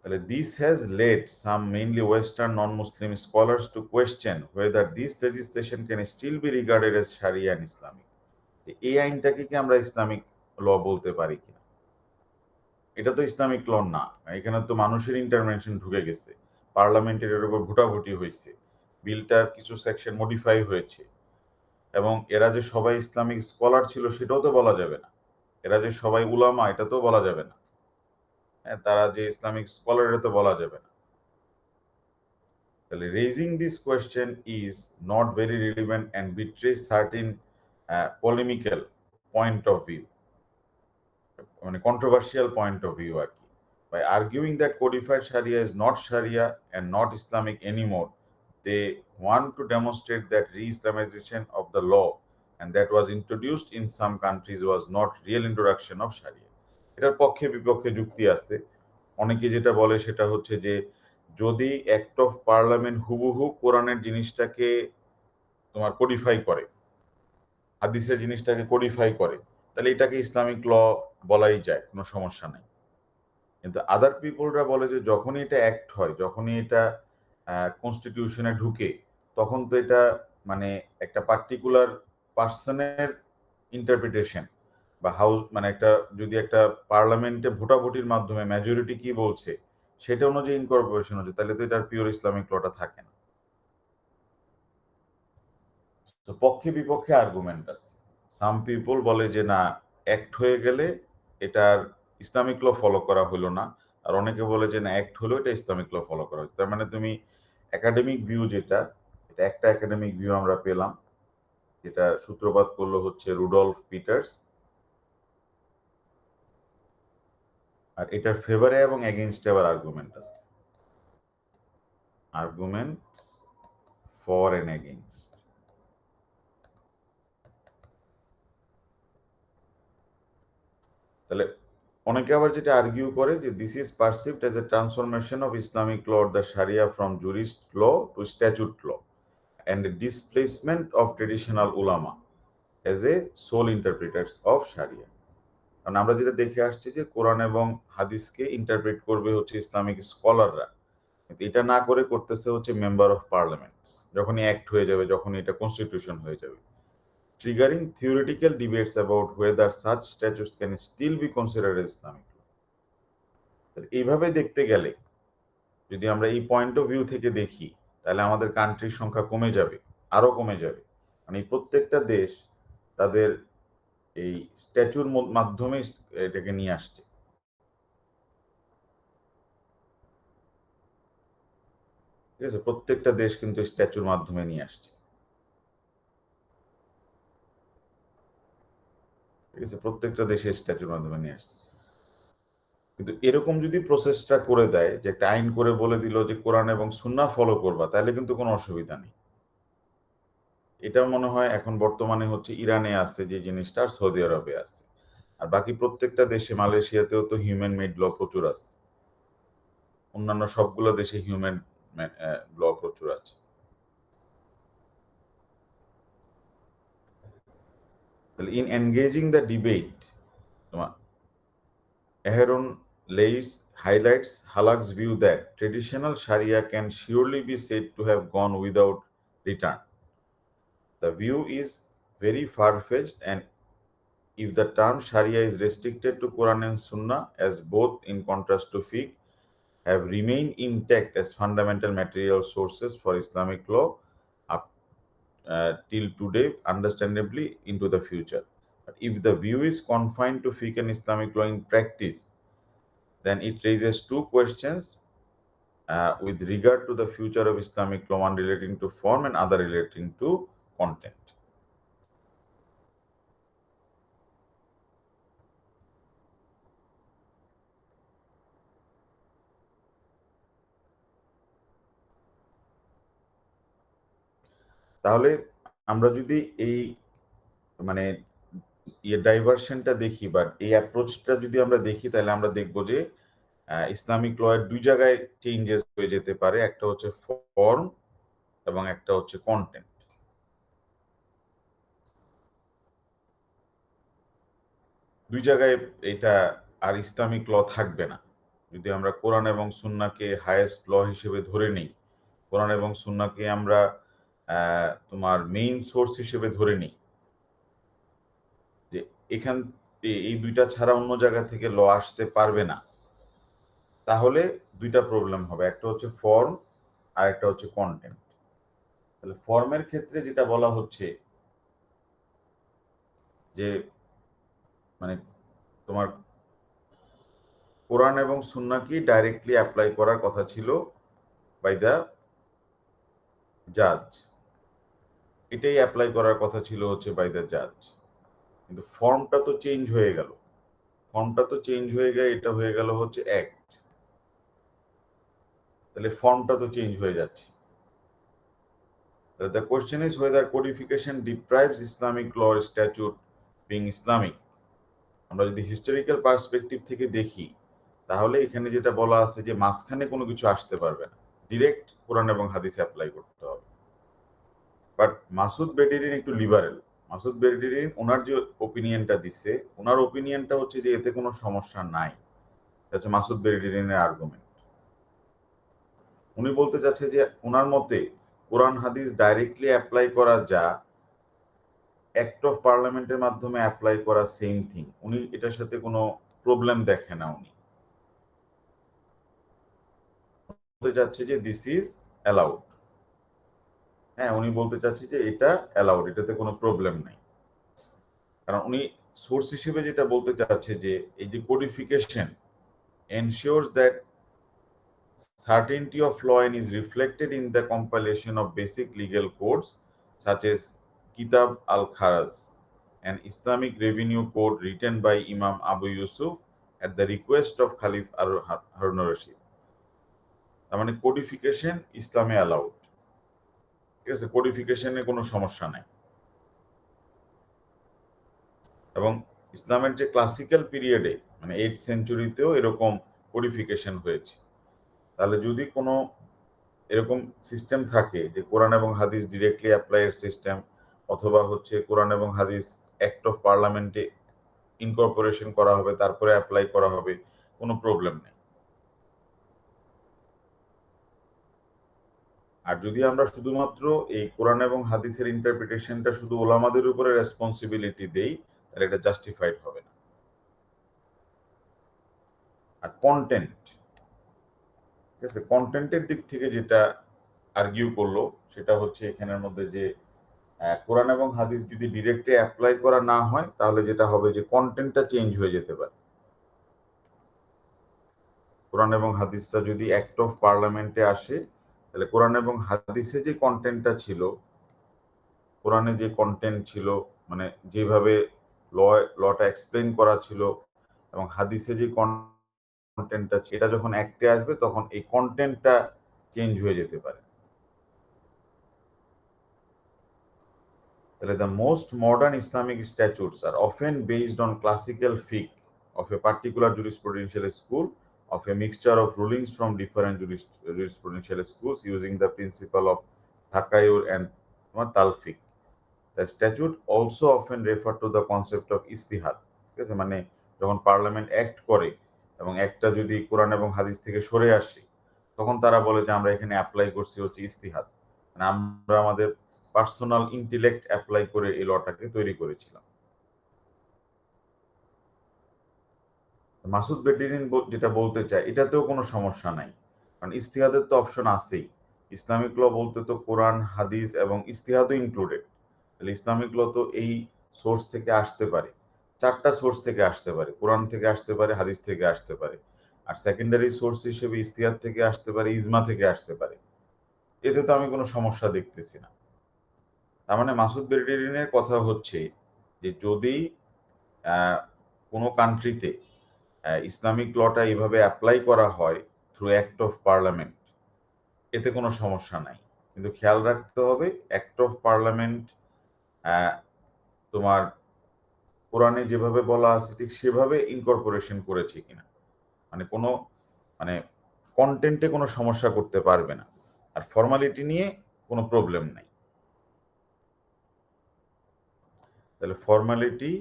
তাহলে this has led some mainly Western non-Muslim scholars to question whether this legislation can still be regarded as Sharia and Islamic. এই আইনটাকে কি আমরা ইসলামিক ল বলতে পারি কিনা? এটা তো ইসলামিক ল না, এখানে তো মানুষের ইন্টারভেনশন ঢুকে গেছে, পার্লামেন্টের এর উপর ভোটাভুটি হয়েছে, বিলটার কিছু সেকশন মডিফাই হয়েছে, এবং এরা যে সবাই ইসলামিক স্কলার ছিল সেটাও তো বলা যাবে না, এরা যে সবাই উলামা এটা তো বলা যাবে না, হ্যাঁ, তারা যে ইসলামিক স্কলার এটা তো বলা যাবে না। তাহলে raising this question is not very relevant and betrays certain polemical point of view, মানে কন্ট্রোভার্সিয়াল পয়েন্ট অফ ভিউ আর কি। By arguing that codified Sharia is not Sharia and not Islamic anymore, they want to demonstrate that re-Islamization of the law and that was introduced in some countries was not real introduction of Sharia. এটার পক্ষে বিপক্ষে যুক্তি আছে। অনেকে যেটা বলে সেটা হচ্ছে যে যদি অ্যাক্ট অফ পার্লামেন্ট হুবহু কোরআনের জিনিসটাকে তোমার কোডিফাই করে, হাদিসের জিনিসটাকে কোডিফাই করে, তাহলে এটাকে ইসলামিক ল বলাই যায়, কোনো সমস্যা নেই। কিন্তু আদার পিপলরা বলে যে যখনই এটা অ্যাক্ট হয়, যখনই এটা কনস্টিটিউশনে ঢুকে, তখন তো এটা মানে একটা পার্টিকুলার পার্সনের ইন্টারপ্রিটেশন বা হাউস, মানে একটা যদি একটা পার্লামেন্টে ভোটাভুটির মাধ্যমে মেজরিটি কি বলছে সেটা অনুযায়ী ইনকর্পোরেশন হচ্ছে, তাহলে তো এটার পিওর ইসলামিক লটা থাকে না। তো পক্ষে বিপক্ষে আর্গুমেন্ট আছে। সাম পিপল বলে যে না, অ্যাক্ট হয়ে গেলে এটার ইসলামিক ল ফলো করা হলো না, আর অনেকে বলে যে না, অ্যাক্ট হলো এটা ইসলামিক ল ফলো করা হচ্ছে। তার মানে তুমি একাডেমিক ভিউ যেটা, এটা একটা একাডেমিক ভিউ আমরা পেলাম, যেটা সূত্রপাত করলো হচ্ছে রুডলফ পিটার্স, আর এটার ফেভারে এবং এগেইনস্টে আবার আর্গুমেন্ট আছে, আর্গুমেন্ট ফর এন্ড এগেইনস্ট। তাহলে অনেকে আবার যেটা আর্গিউ করে যে this is perceived as a transformation of Islamic law the sharia from jurist law to statute law and displacement of traditional ulama as a sole interpreters of sharia. কারণ আমরা যেটা দেখে আসছি যে কোরআন এবং হাদিসকে ইন্টারপ্রেট করবে হচ্ছে ইসলামিক স্কলাররা, কিন্তু এটা না করে করতেছে হচ্ছে মেম্বার অফ পার্লামেন্ট, যখনই অ্যাক্ট হয়ে যাবে, যখনই এটা কনস্টিটিউশন হয়ে যাবে, triggering theoretical debates about whether such statutes can still be considered as Islamic law. এইভাবে দেখতে গেলে যদি আমরা এই পয়েন্ট অফ ভিউ থেকে দেখি, তাহলে আমাদের কান্ট্রির সংখ্যা কমে যাবে, আরো কমে যাবে। মানে এই প্রত্যেকটা দেশ তাদের এই স্ট্যাচুর মাধ্যমে এটাকে নিয়ে আসছে। ঠিক আছে, প্রত্যেকটা দেশ কিন্তু স্ট্যাচুর মাধ্যমে নিয়ে আসছে। ঠিক আছে, প্রত্যেকটা দেশে স্ট্যাচুর মাধ্যমে নিয়ে আসছে। কিন্তু এরকম যদি প্রসেসটা করে দেয় যে একটা আইন করে বলে দিল যে কোরআন এবং সুন্নাহ ফলো করবা, তাহলে কিন্তু কোনো অসুবিধা নেই। এটা মনে হয় এখন বর্তমানে হচ্ছে ইরানে আছে যে জিনিসটা, আর সৌদি আরবে আছে। আর বাকি প্রত্যেকটা দেশে, মালয়েশিয়াতেও তো হিউম্যান মেড ল প্রচুর আছে, অন্যান্য সবগুলো দেশে হিউম্যান ল প্রচুর আছে। In engaging the debate, Aharon Leis highlights Halak's view that traditional Sharia can surely be said to have gone without return. The view is very far-fetched, and if the term Sharia is restricted to Quran and Sunnah, as both, in contrast to fiqh, have remained intact as fundamental material sources for Islamic law up till today, understandably into the future. But if the view is confined to fiqh and Islamic law in practice, then it raises two questions with regard to the future of Islamic law, one relating to form and other relating to content. তাহলে আমরা যদি এই মানে ডাইভারশনটা দেখি বা এই অ্যাপ্রোচটা যদি আমরা দেখি, তাহলে আমরা দেখব যে ইসলামিক ল এর দুই জায়গায় চেঞ্জেস হয়ে যেতে পারে, একটা হচ্ছে ফর্ম এবং একটা হচ্ছে কন্টেন্ট। দুই জায়গায় এটা আর ইসলামিক ল থাকবে না। যদি আমরা কোরআন এবং সুন্নাহকে হাইয়েস্ট ল হিসেবে ধরে নিই, কোরআন এবং সুন্নাহকে আমরা তোমার মেইন সোর্স হিসেবে ধরে নিই, যে এখান এই দুইটা ছাড়া অন্য জায়গা থেকে ল আসতে পারবে না, তাহলে দুইটা প্রবলেম হবে, একটা হচ্ছে ফর্ম আর একটা হচ্ছে কন্টেন্ট। তাহলে ফর্মের ক্ষেত্রে যেটা বলা হচ্ছে যে মানে তোমার কোরআন এবং সুন্নাহকে ডাইরেক্টলি অ্যাপ্লাই করার কথা ছিল বাই দ্য জাজ, এটাই অ্যাপ্লাই করার কথা ছিল হচ্ছে বাই দ্য জাজ। কিন্তু ফর্মটা তো চেঞ্জ হয়ে গেল, ফর্মটা তো চেঞ্জ হয়ে গেলে এটা হয়ে গেল হচ্ছে অ্যাক্ট, তাহলে ফর্মটা তো চেঞ্জ হয়ে যাচ্ছে। The question is whether codification deprives Islamic law or statute being Islamic. আমরা যদি হিস্টোরিক্যাল পার্সপেক্টিভ থেকে দেখি, তাহলে এখানে যেটা বলা আছে যে মাঝখানে কোনো কিছু আসতে পারবে না, ডিরেক্ট কোরআন এবং হাদিস অ্যাপ্লাই করতে হবে। বাট মাসুদ বেডিরিন একটু লিবারেল। মাসুদ বেডিরিন ওনার যে ওপিনিয়নটা দিচ্ছে, ওনার ওপিনিয়নটা হচ্ছে যে এতে কোনো সমস্যা নাই। এটা হচ্ছে মাসুদ বেডিরিনের আর্গুমেন্ট। উনি বলতে চাচ্ছে যে ওনার মতে কোরআন হাদিস ডাইরেক্টলি অ্যাপ্লাই করা যা অ্যাক্ট অফ পার্লামেন্টের মাধ্যমে অ্যাপ্লাই করা সেম থিং, উনি এটার সাথে কোনো প্রবলেম দেখে না। উনি বলতে চাচ্ছে যে দিস ইজ অ্যালাউড। হ্যাঁ, উনি বলতে চাচ্ছে যে এটা অ্যালাউড, এটাতে কোনো প্রবলেম নাই। কারণ উনি সোর্স হিসেবে যেটা বলতে চাচ্ছে যে এই যে codification ensures that certainty of law and is reflected in the compilation of basic legal codes such as Kitab al-Kharaj, an Islamic revenue code written by Imam Abu Yusuf at the request of Khalif Harun al-Rashid. তার মানে codification ইসলামে allowed, ঠিক আছে, কোডিফিকেশনে কোনো সমস্যা নাই। এবং ইসলামের যে ক্লাসিক্যাল পিরিয়ডে মানে 8th সেঞ্চুরিতেও এরকম কোডিফিকেশন হয়েছে। তাহলে যদি কোনো এরকম সিস্টেম থাকে যে কোরআন এবং হাদিস ডিরেক্টলি অ্যাপ্লাইয়ের সিস্টেম, অথবা হচ্ছে কোরআন এবং হাদিস অ্যাক্ট অফ পার্লামেন্টে ইনকর্পোরেশন করা হবে, তারপরে অ্যাপ্লাই করা হবে, কোনো প্রবলেম নেই। আর যদি আমরা শুধুমাত্র এই কোরআন এবং হাদিসের ইন্টারপ্রিটেশনটা শুধু ওলামাদের উপরে রেসপন্সিবিলিটি দেই, তাহলে এটা জাস্টিফাইড হবে না। আর কন্টেন্ট, ঠিক আছে, কন্টেন্টের দিক থেকে যেটা আর্গিউ করলো সেটা হচ্ছে এখানের মধ্যে যে কোরআন এবং হাদিস যদি ডিরেক্টলি অ্যাপ্লাই করা না হয়, তাহলে যেটা হবে যে কন্টেন্টটা চেঞ্জ হয়ে যেতে পারে। কোরআন এবং হাদিসটা যদি অ্যাক্ট অফ পার্লামেন্টে আসে, তাহলে কোরআন এবং হাদিসে যে কন্টেন্টটা ছিল, কোরআনে যে কন্টেন্ট ছিল মানে যেভাবে লটা এক্সপ্লেন করা ছিল, এবং হাদিসে যে কন্টেন্টটা ছিল, এটা যখন অ্যাক্টে আসবে তখন এই কন্টেন্টটা চেঞ্জ হয়ে যেতে পারে। তাহলে the most modern Islamic statutes are often based on classical fiqh of a particular jurisprudential school, of a mixture of rulings from different jurisprudential schools using the principle of Thakayur and Talfiq. The statute also often refer to the concept of istihad. ঠিক আছে, মানে যখন parliament act করে এবং একটা যদি কোরআন এবং হাদিস থেকে সরে আসে, তখন তারা বলে যে আমরা এখানে অ্যাপ্লাই করছি হচ্ছে ইস্তিহাদ, মানে আমরা আমাদের পার্সোনাল ইন্টেলেক্ট অ্যাপ্লাই করে এই লটাকে তৈরি করেছিলাম। মাসুদ বেডিরিন যেটা বলতে চায় এটাতেও কোনো সমস্যা নাই, কারণ ইস্তিহাদের তো অপশন আছেই। ইসলামিক ল বলতে তো কোরআন, হাদিস এবং ইস্তিহাদও ইনক্লুডেড। তাহলে ইসলামিক ল তো এই সোর্স থেকে আসতে পারে, চারটা সোর্স থেকে আসতে পারে, কোরআন থেকে আসতে পারে, হাদিস থেকে আসতে পারে, আর সেকেন্ডারি সোর্স হিসেবে ইস্তিহাদ থেকে আসতে পারে, ইজমা থেকে আসতে পারে। এতে তো আমি কোনো সমস্যা দেখতেছি না। তার মানে মাসুদ বেডিরিনের কথা হচ্ছে যে যদি কোনো কান্ট্রিতে ইসলামিক লটা এইভাবে অ্যাপ্লাই করা হয় থ্রু অ্যাক্ট অফ পার্লামেন্ট, এতে কোনো সমস্যা নাই। কিন্তু খেয়াল রাখতে হবে অ্যাক্ট অফ পার্লামেন্ট তোমার কোরআনে যেভাবে বলা আছে ঠিক সেভাবে ইনকর্পোরেশন করেছে কিনা, মানে কোনো মানে কন্টেন্টে কোনো সমস্যা করতে পারবে না, আর ফর্মালিটি নিয়ে কোনো প্রবলেম নাই। তাহলে ফর্মালিটি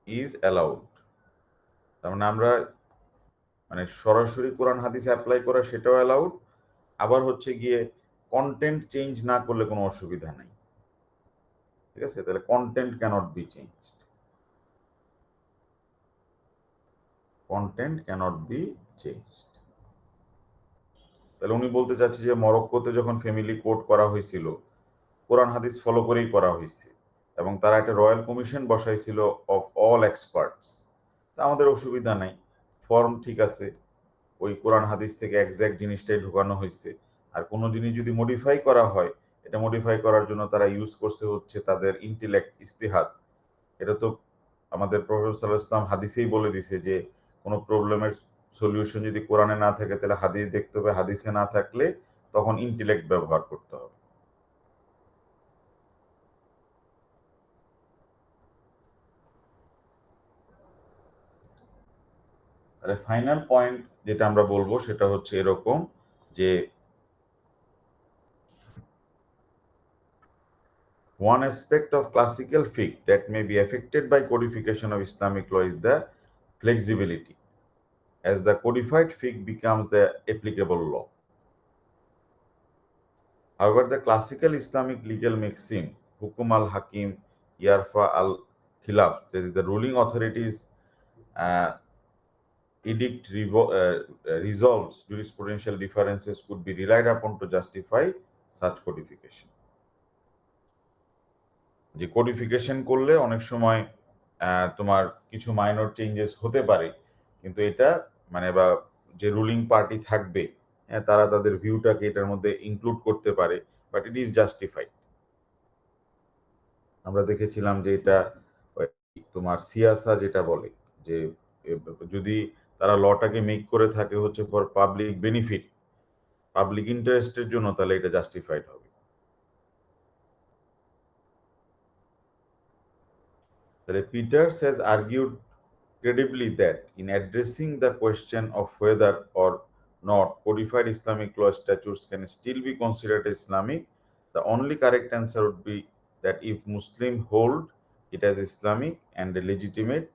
ইজ অ্যালাউড, তার মানে আমরা মানে সরাসরি কোরআন হাদিস অ্যাপ্লাই করা সেটাও অ্যালাউড, আবার হচ্ছে গিয়ে কন্টেন্ট চেঞ্জ না করলে কোনো অসুবিধা নাই। ঠিক আছে, তাহলে content cannot be changed, content cannot be changed. তাহলে উনি বলতে চাচ্ছে যে মরক্কোতে যখন ফ্যামিলি কোড করা হয়েছিল কোরআন হাদিস ফলো করেই করা হয়েছে, এবং তারা একটা রয়্যাল কমিশন বসাইছিল অফ অল এক্সপার্টস। তা আমাদের অসুবিধা নাই, ফর্ম ঠিক আছে, ওই কোরআন হাদিস থেকে এক্স্যাক্ট জিনিসটাই ঢুকানো হয়েছে। আর কোনো জিনিস যদি মডিফাই করা হয়, এটা মডিফাই করার জন্য তারা ইউজ করছে হচ্ছে তাদের ইন্টেলেক্ট, ইস্তিহাদ। এটা তো আমাদের প্রফেসর সাল্লাল্লাহু আলাইহি ওয়াসাল্লাম হাদিসেই বলে দিছে যে কোনো প্রবলেমের সলিউশন যদি কোরআনে না থাকে তাহলে হাদিস দেখতে হবে, হাদিসে না থাকলে তখন ইন্টেলেক্ট ব্যবহার করতে হবে। তাহলে ফাইনাল পয়েন্ট যেটা আমরা বলবো সেটা হচ্ছে এরকম যে one aspect of classical fiqh that may be affected by codification of Islamic law is the flexibility, as the codified fiqh becomes the applicable law. However, the classical Islamic legal maxim, Hukum al-Hakim Yarfa al-Khilaf, that is the ruling authorities uh, edict resolves jurisprudential differences could be relied upon to justify such codification. যে codification করলে অনেক সময় তোমার কিছু minor changes হতে পারে, কিন্তু এটা মানে বা যে রুলিং পার্টি থাকবে তারা তাদের ভিউটাকে এটার মধ্যে ইনক্লুড করতে পারে, বাট ইট ইজ জাস্টিফাইড। আমরা দেখেছিলাম যে এটা তোমার সিয়াসা যেটা বলে যে যদি তারা লটাকে মেক করে থাকে হচ্ছে ফর পাবলিক বেনিফিট, পাবলিক ইন্টারেস্টের জন্য, তাহলে এটা জাস্টিফাইড হবে। তাহলে Peter's has argued credibly that in addressing the question of whether or not codified Islamic law statutes can still be considered Islamic, the only correct answer would be that if Muslims hold it as Islamic and a legitimate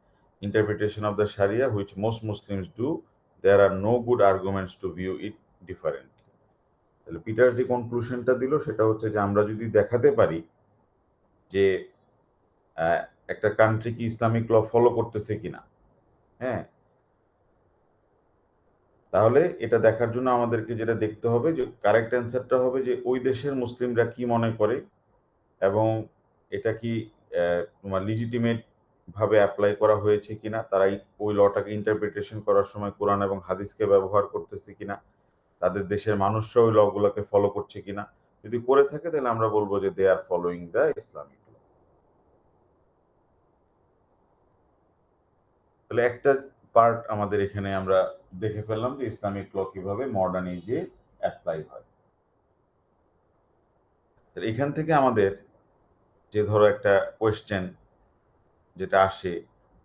interpretation of the Sharia, which most Muslims do, there are no good arguments to view it differently. তাহলে Peter যে কনক্লুশনটা দিল সেটা হচ্ছে যে আমরা যদি দেখাতে পারি যে একটা কান্ট্রি কি ইসলামিক ল ফলো করতেছে কিনা, হ্যাঁ, তাহলে এটা দেখার জন্য আমাদেরকে যেটা দেখতে হবে যে কারেক্ট অ্যান্সারটা হবে যে ওই দেশের মুসলিমরা কি মনে করে এবং এটা কি তোমার লিজিটিমেট ভাবে অ্যাপ্লাই করা হয়েছে কিনা, তারা ওই লটাকে ইন্টারপ্রিটেশন করার সময় কোরআন এবং হাদিসকে ব্যবহার করতেছে কিনা, তাদের দেশের মানুষরা ওই লগুলোকে ফলো করছে কিনা। যদি করে থাকে তাহলে আমরা বলবো যে দে আর ফলোইং দ্য ইসলামিক ল। তাহলে একটা পার্ট আমাদের এখানে আমরা দেখে ফেললাম যে ইসলামিক ল কিভাবে মডার্ন এজে অ্যাপ্লাই হয়। এখান থেকে আমাদের যে ধরো একটা কোয়েশ্চেন যেটা আসে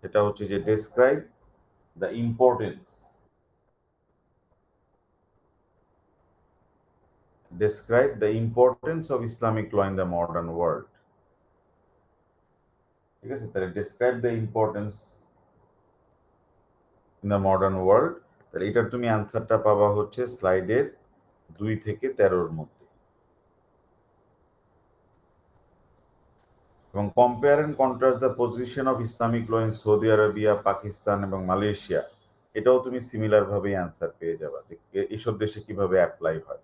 সেটা হচ্ছে যে describe the importance of Islamic law in the modern world. ঠিক আছে, তাহলে describe the importance in the modern world, তাহলে এটার তুমি অ্যান্সারটা পাবা হচ্ছে স্লাইডের 2 থেকে 13-র মধ্যে। এবং compare and contrast the position of Islamic law in Saudi Arabia, Pakistan এবং মালয়েশিয়া, এটাও তুমি সিমিলার ভাবেই অ্যান্সার পেয়ে যাবা যে এইসব দেশে কিভাবে অ্যাপ্লাই হয়।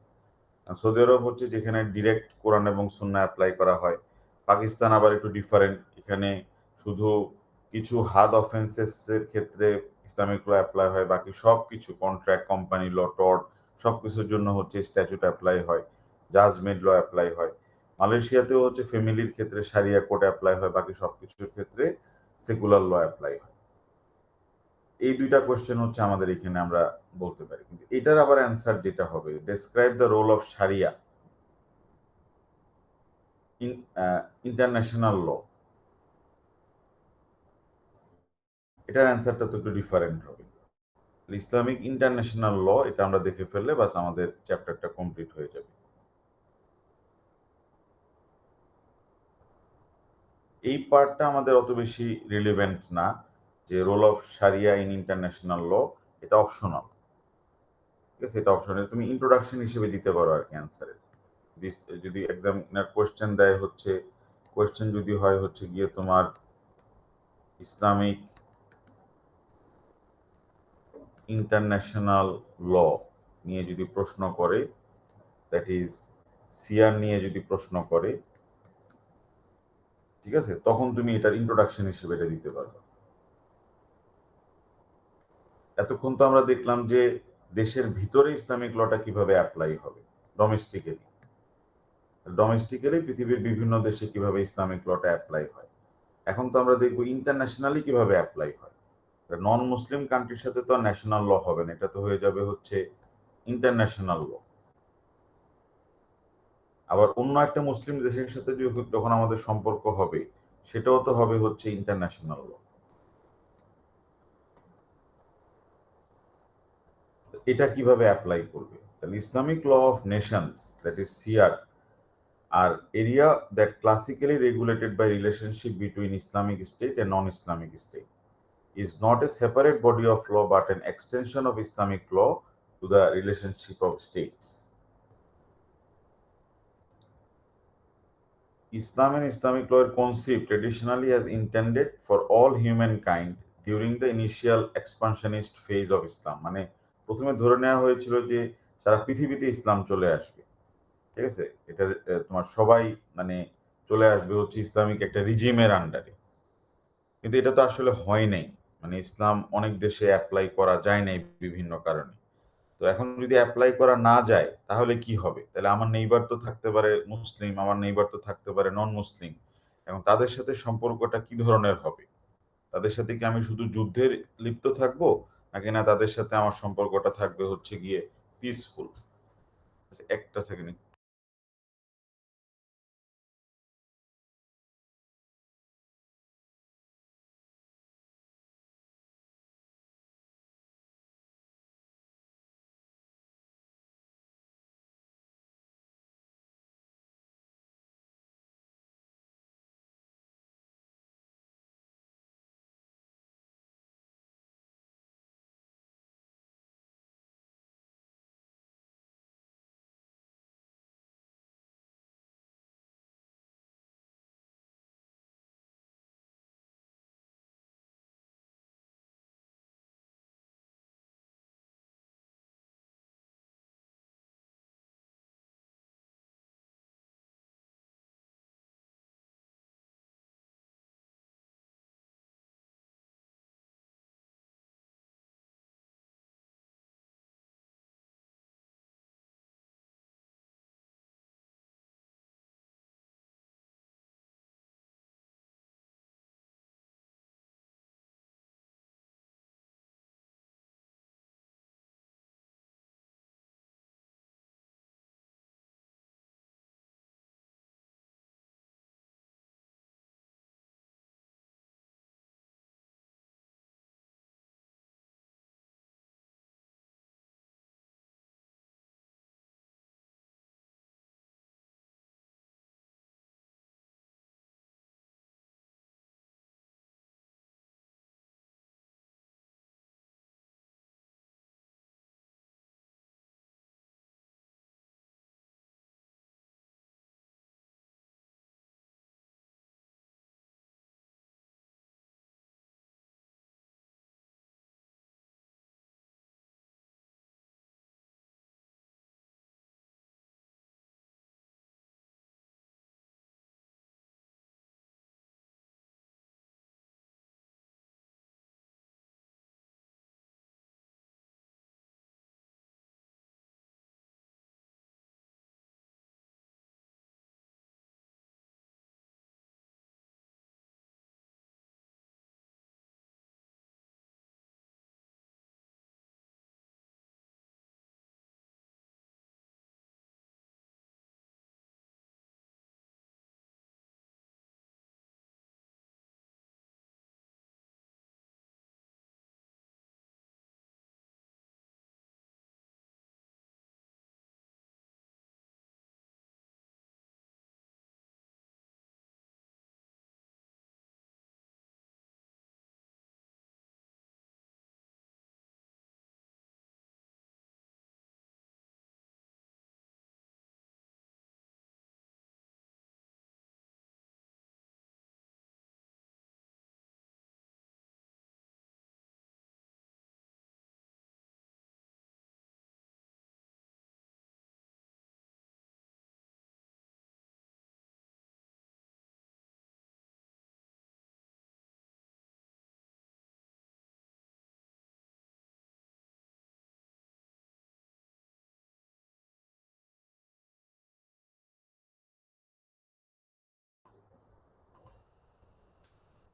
সৌদি আরব হচ্ছে যেখানে ডিরেক্ট কোরআন এবং সুন্নাহ অ্যাপ্লাই করা হয়। পাকিস্তান আবার একটু ডিফারেন্ট, এখানে শুধু কিছু হাদ অফেন্সেস এর ক্ষেত্রে ইসলামিক ল অ্যাপ্লাই হয়, বাকি সব কিছু কন্ট্রাক্ট, কোম্পানি ল, টর্ট সব কিছুর জন্য হচ্ছে স্ট্যাচুট অ্যাপ্লাই হয়, জাজমেন্ট ল অ্যাপ্লাই হয়। মালয়েশিয়াতেও হচ্ছে ফ্যামিলির ক্ষেত্রে সারিয়া কোড অ্যাপ্লাই হয়, বাকি সব কিছুর ক্ষেত্রে সেকুলার ল অ্যাপ্লাই হয়। এই দুইটা কোশ্চেন হচ্ছে আমাদের এখানে আমরা বলতে পারি, কিন্তু এটার আবার অ্যান্সার যেটা হবে describe the role of sharia in international law, এটার অ্যান্সারটা তো একটু ডিফারেন্ট হবে। ইসলামিক ইন্টারন্যাশনাল ল এটা আমরা দেখে ফেললে বাস আমাদের চ্যাপ্টারটা কমপ্লিট হয়ে যাবে। এই পার্টটা আমাদের অত বেশি রিলেভেন্ট না, যে role of sharia in international law, এটা অপশনাল। ঠিক আছে, এটা অপশনাল, তুমি ইন্ট্রোডাকশন হিসেবে দিতে পারো আর কি অ্যান্সারে। যদি এক্সামিনার কোশ্চেন দেয় হচ্ছে, কোশ্চেন যদি হয় হচ্ছে গিয়ে তোমার ইসলামিক ইন্টারন্যাশনাল ল নিয়ে যদি প্রশ্ন করে, দ্যাট ইজ সিয়ার নিয়ে যদি প্রশ্ন করে, ঠিক আছে, তখন তুমি এটার ইন্ট্রোডাকশন হিসেবে এটা দিতে পারবে। এতক্ষণ তো আমরা দেখলাম যে দেশের ভিতরে ইসলামিক লটা কিভাবে অ্যাপ্লাই হবে, ডোমেস্টিক্যালি। ডোমেস্টিক্যালি পৃথিবীর বিভিন্ন দেশে কিভাবে ইসলামিক লটা অ্যাপ্লাই হয়। এখন তো আমরা দেখবো ইন্টারন্যাশনালি কিভাবে অ্যাপ্লাই হয়। নন মুসলিম কান্ট্রির সাথে তো ন্যাশনাল ল হবে না, এটা তো হয়ে যাবে হচ্ছে ইন্টারন্যাশনাল ল। আবার অন্য একটা মুসলিম দেশের সাথে যখন আমাদের সম্পর্ক হবে, সেটাও তো হবে হচ্ছে ইন্টারন্যাশনাল ল। এটা কিভাবে অ্যাপ্লাই করবে, তাহলে Islamic law of nations that is সিআর আর area that classically regulated by relationship between Islamic state and non Islamic state is not a separate body of law but an extension of Islamic law to the relationship of states. Islam and Islamic law are conceived traditionally as intended for all humankind during the initial expansionist phase of Islam. মানে প্রথমে ধরে নেওয়া হয়েছিল যে সারা পৃথিবীতে ইসলাম চলে আসবে। ঠিক আছে, এটা তোমার সবাই মানে চলে আসবে হচ্ছে ইসলামিক একটা রিজিমের আন্ডারে। কিন্তু এটা তো আসলে হয় নাই, মানে ইসলাম অনেক দেশে অ্যাপ্লাই করা যায় নাই বিভিন্ন কারণে। তো এখন যদি অ্যাপ্লাই করা না যায় তাহলে কি হবে, তাহলে আমার নেইবার তো থাকতে পারে মুসলিম, আমার নেইবার তো থাকতে পারে নন মুসলিম, এবং তাদের সাথে সম্পর্কটা কি ধরনের হবে? তাদের সাথে কি আমি শুধু যুদ্ধের লিপ্ত থাকবো, নাকি না তাদের সাথে আমার সম্পর্কটা থাকবে হচ্ছে গিয়ে পিসফুল? একটা সেকেন্ড।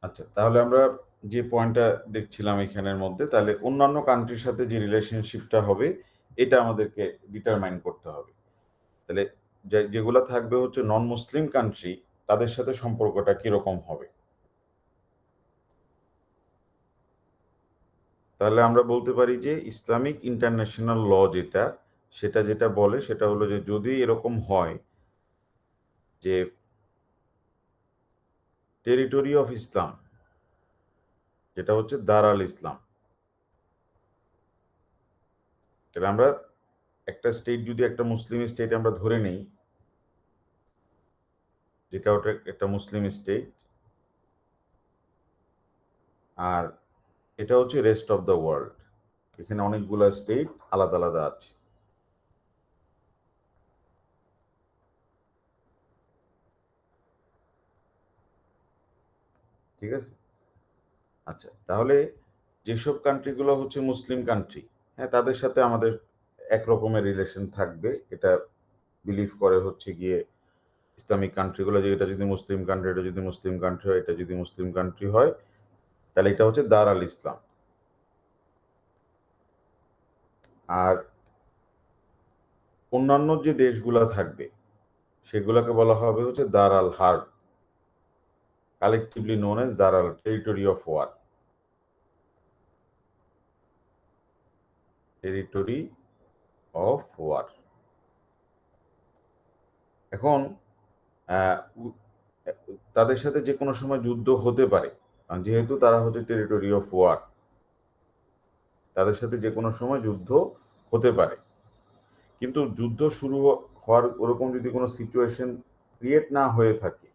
আচ্ছা, তাহলে আমরা যে পয়েন্টটা দেখছিলাম এখানের মধ্যে, তাহলে অন্যান্য কান্ট্রির সাথে যে রিলেশনশিপটা হবে, এটা আমাদেরকে ডিটারমাইন করতে হবে। তাহলে যেগুলা থাকবে হচ্ছে নন মুসলিম কান্ট্রি, তাদের সাথে সম্পর্কটা কিরকম হবে? তাহলে আমরা বলতে পারি যে ইসলামিক ইন্টারন্যাশনাল ল যেটা, সেটা যেটা বলে সেটা হলো যে যদি এরকম হয় যে টেরিটরি অফ ইসলাম, যেটা হচ্ছে দার আল ইসলাম, তাহলে আমরা একটা স্টেট যদি একটা মুসলিম স্টেট আমরা ধরে নেই, যেটা ওটা একটা মুসলিম স্টেট, আর এটা হচ্ছে রেস্ট অফ দ্য ওয়ার্ল্ড। এখানে অনেকগুলা স্টেট আলাদা আলাদা আছে। ঠিক আছে? আচ্ছা, তাহলে যেসব কান্ট্রিগুলো হচ্ছে মুসলিম কান্ট্রি, হ্যাঁ, তাদের সাথে আমাদের একরকমের রিলেশন থাকবে। এটা বিলিভ করে হচ্ছে গিয়ে ইসলামিক কান্ট্রিগুলো, যে এটা যদি মুসলিম কান্ট্রি, এটা যদি মুসলিম কান্ট্রি হয়, এটা যদি মুসলিম কান্ট্রি হয়, তাহলে এটা হচ্ছে দার আল ইসলাম। আর অন্যান্য যে দেশগুলা থাকবে, সেগুলোকে বলা হবে হচ্ছে dar al harb, collectively known as dar al territory of war. Territory of war. এখন আহ, উ- তাদের সাথে যে কোনো সময় যুদ্ধ হতে পারে, কারণ যেহেতু তারা হচ্ছে টেরিটরি অফ ওয়ার, তাদের সাথে যে কোনো সময় যুদ্ধ হতে পারে। কিন্তু যুদ্ধ শুরু হওয়ার ওরকম যদি কোনো সিচুয়েশন ক্রিয়েট না হয়ে থাকে,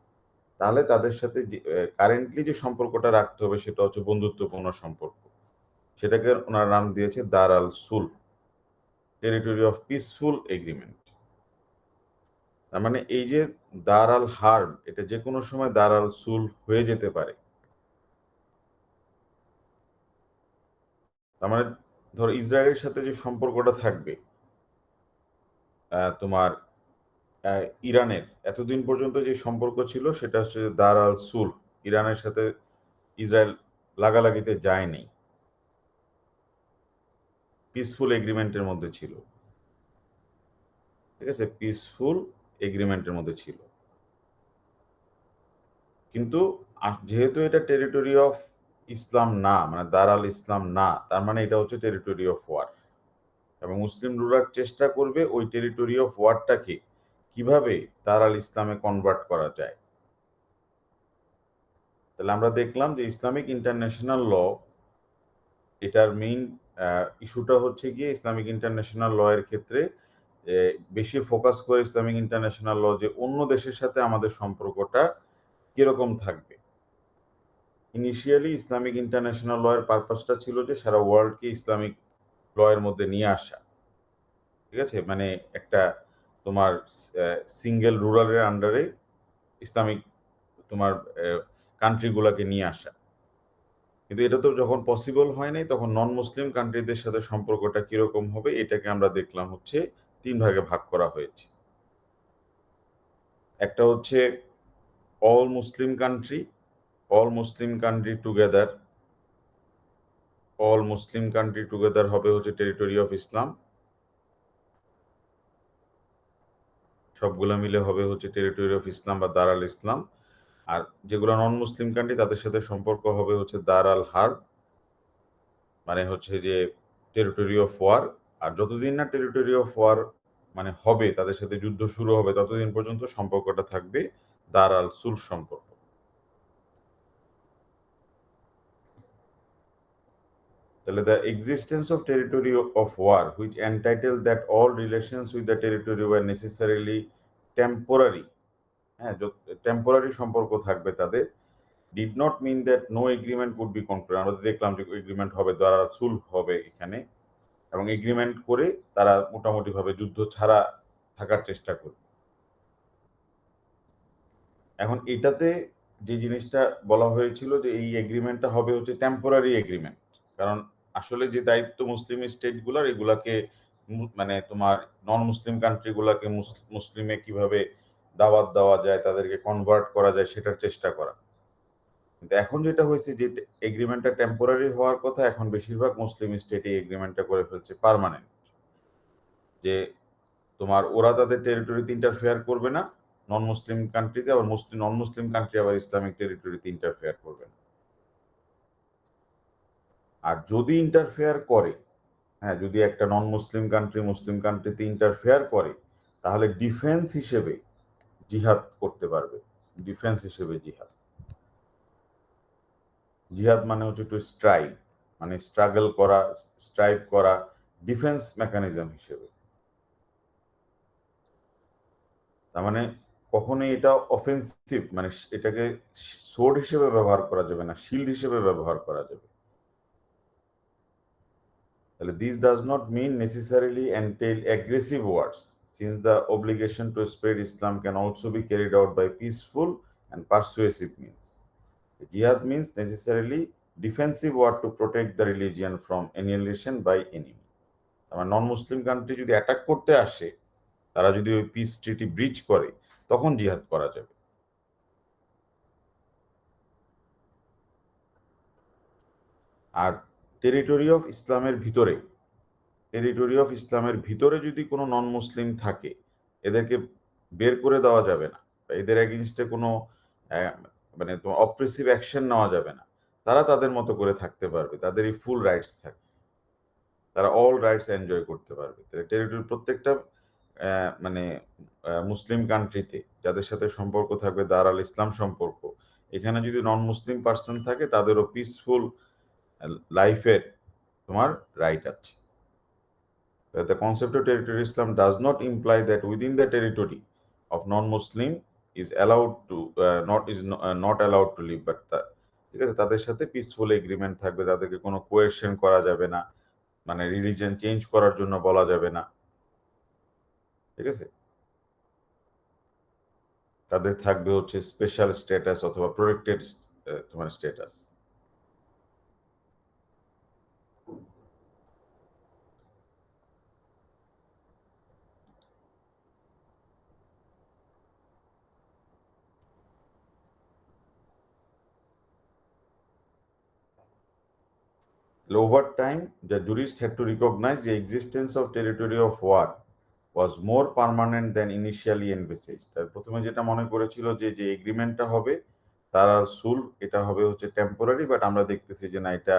তাহলে তাদের সাথে যে কারেন্টলি যে সম্পর্কটা রাখতে হবে সেটা হচ্ছে বন্ধুত্বপূর্ণ সম্পর্ক। সেটাকে ওনার নাম দিয়েছে দার আল সুল, টেরিটরি অফ পিসফুল এগ্রিমেন্ট। তার মানে এই যে দার আল হার্ব, এটা যে কোনো সময় দার আল সুল হয়ে যেতে পারে। তার মানে ধরো ইসরায়েলের সাথে যে সম্পর্কটা থাকবে, তোমার ইরানের এতদিন পর্যন্ত যে সম্পর্ক ছিল সেটা হচ্ছে দার আল সুল। ইরানের সাথে ইসরায়েল লাগালাগিতে যায়নি, পিসফুল এগ্রিমেন্টের মধ্যে ছিল। ঠিক আছে, পিসফুল এগ্রিমেন্টের মধ্যে ছিল। কিন্তু যেহেতু এটা টেরিটরি অফ ইসলাম না, মানে দার আল ইসলাম না, তার মানে এটা হচ্ছে টেরিটরি অফ ওয়ার। এবং মুসলিম রুলার চেষ্টা করবে ওই টেরিটরি অফ ওয়ারটাকে কিভাবে দার আল ইসলামে কনভার্ট করা যায়। তাহলে আমরা দেখলাম যে ইসলামিক ইন্টারন্যাশনাল ল, এটার মেইন ইস্যুটা হচ্ছে গিয়ে ইসলামিক ইন্টারন্যাশনাল ল এর ক্ষেত্রে বেশি ফোকাস করে ইসলামিক ইন্টারন্যাশনাল ল যে অন্য দেশের সাথে আমাদের সম্পর্কটা কিরকম থাকবে। ইনিশিয়ালি ইসলামিক ইন্টারন্যাশনাল ল এর পারপাসটা ছিল যে সারা ওয়ার্ল্ডকে ইসলামিক ল এর মধ্যে নিয়ে আসা। ঠিক আছে, মানে একটা তোমার সিঙ্গেল রুলারের আন্ডারে ইসলামিক তোমার কান্ট্রিগুলোকে নিয়ে আসা। কিন্তু এটা তো যখন পসিবল হয় নাই, তখন নন মুসলিম কান্ট্রিদের সাথে সম্পর্কটা কিরকম হবে এটাকে আমরা দেখলাম হচ্ছে তিন ভাগে ভাগ করা হয়েছে। একটা হচ্ছে অল মুসলিম কান্ট্রি, অল মুসলিম কান্ট্রি টুগেদার। অল মুসলিম কান্ট্রি টুগেদার হবে হচ্ছে টেরিটরি অফ ইসলাম, সবগুলা মিলে হবে হচ্ছে টেরিটরি অফ ইসলাম বা দার আল ইসলাম। আর যেগুলো নন মুসলিম কান্ট্রি তাদের সাথে সম্পর্ক হবে হচ্ছে দার আল হার্ব, মানে হচ্ছে যে টেরিটরি অফ ওয়ার। আর যতদিন না টেরিটরি অফ ওয়ার মানে হবে, তাদের সাথে যুদ্ধ শুরু হবে, ততদিন পর্যন্ত সম্পর্কটা থাকবে দার আল সুল সম্পর্ক। তাহলে the existence of territory of war which entitle that all relations with the territory war necessarily temporary, হ্যাঁ, টেম্পোরারি সম্পর্ক থাকবে তাদের, did not mean that no agreement would be conclude. আমরা দেখলাম যে এগ্রিমেন্ট হবে, দ্বারা সুল হবে এখানে, এবং এগ্রিমেন্ট করে তারা মোটামুটিভাবে যুদ্ধ ছাড়া থাকার চেষ্টা করবে। এখন এটাতে যে জিনিসটা বলা হয়েছিল যে এই এগ্রিমেন্টটা হবে হচ্ছে টেম্পোরারি এগ্রিমেন্ট, কারণ আসলে যে দায়িত্ব মুসলিম স্টেটগুলোর, এগুলাকে মানে তোমার নন মুসলিম কান্ট্রিগুলোকে মুসলিমে কিভাবে দাওয়াত দেওয়া যায়, তাদেরকে কনভার্ট করা যায় সেটার চেষ্টা করা। কিন্তু এখন যেটা হয়েছে যে এগ্রিমেন্টটা টেম্পোরারি হওয়ার কথা, এখন বেশিরভাগ মুসলিম স্টেট এই এগ্রিমেন্টটা করে ফেলছে পার্মানেন্ট, যে তোমার ওরা তাদের টেরিটরিতে ইন্টারফেয়ার করবে না নন মুসলিম কান্ট্রিতে, আবার নন মুসলিম কান্ট্রি আবার ইসলামিক টেরিটরিতে ইন্টারফেয়ার করবে না। আর যদি ইন্টারফেয়ার করে, হ্যাঁ, যদি একটা নন মুসলিম কান্ট্রি মুসলিম কান্ট্রিতে ইন্টারফেয়ার করে, তাহলে ডিফেন্স হিসেবে জিহাদ করতে পারবে। ডিফেন্স হিসেবে জিহাদ, জিহাদ মানে হচ্ছে টু স্ট্রাইভ, মানে স্ট্রাগল করা, স্ট্রাইভ করা, ডিফেন্স মেকানিজম হিসেবে। তার মানে কখনোই এটা অফেন্সিভ, মানে এটাকে সোর্ড হিসেবে ব্যবহার করা যাবে না, শিল্ড হিসেবে ব্যবহার করা যাবে। তাহলে this does not mean necessarily entail aggressive words, since the obligation to spread Islam can also be carried out by peaceful and persuasive means. Jihad means necessarily defensive war to protect the religion from annihilation by enemy. আমার নন মুসলিম country যদি attack করতে আসে, তারা যদি ওই piece ট্রিটি ব্রিচ করে, তখন জিহাদ করা যাবে। আর টেরিটরি অফ ইসলামের ভিতরে, টেরিটরি অফ ইসলামের ভিতরে যদি কোনো নন মুসলিম থাকে, এদেরকে বের করে দেওয়া যাবে না, এদের এগেনস্টে কোনো মানে তোমার অপ্রেসিভ অ্যাকশন নেওয়া যাবে না। তারা তাদের মতো করে থাকতে পারবে, তাদেরই ফুল রাইটস থাকবে, তারা অল রাইটস এনজয় করতে পারবে। টেরিটরি প্রত্যেকটা মানে মুসলিম কান্ট্রিতে যাদের সাথে সম্পর্ক থাকবে দার আল ইসলাম সম্পর্ক, এখানে যদি নন মুসলিম পার্সন থাকে, তাদেরও পিসফুল লাইফের তোমার রাইট আছে। The concept of territory Islam does not imply that within the territory of non-Muslim is allowed to not allowed to live, but ঠিক আছে, তাদের সাথে পিসফুল এগ্রিমেন্ট থাকবে, তাদেরকে কোনো কোয়েশ্চেন করা যাবে না, মানে রিলিজিয়ন চেঞ্জ করার জন্য বলা যাবে না, ঠিক আছে। তাদের থাকবে হচ্ছে স্পেশাল স্ট্যাটাস অথবা প্রোটেক্টেড তোমার status. Over time, the jurists had to recognize the existence of territory of war was more permanent than initially envisaged. তার প্রথমে যেটা মনে করেছিল যে যে এগ্রিমেন্টটা হবে তার সুল, এটা হবে হচ্ছে টেম্পোরারি, বাট আমরা দেখতেছি যে না, এটা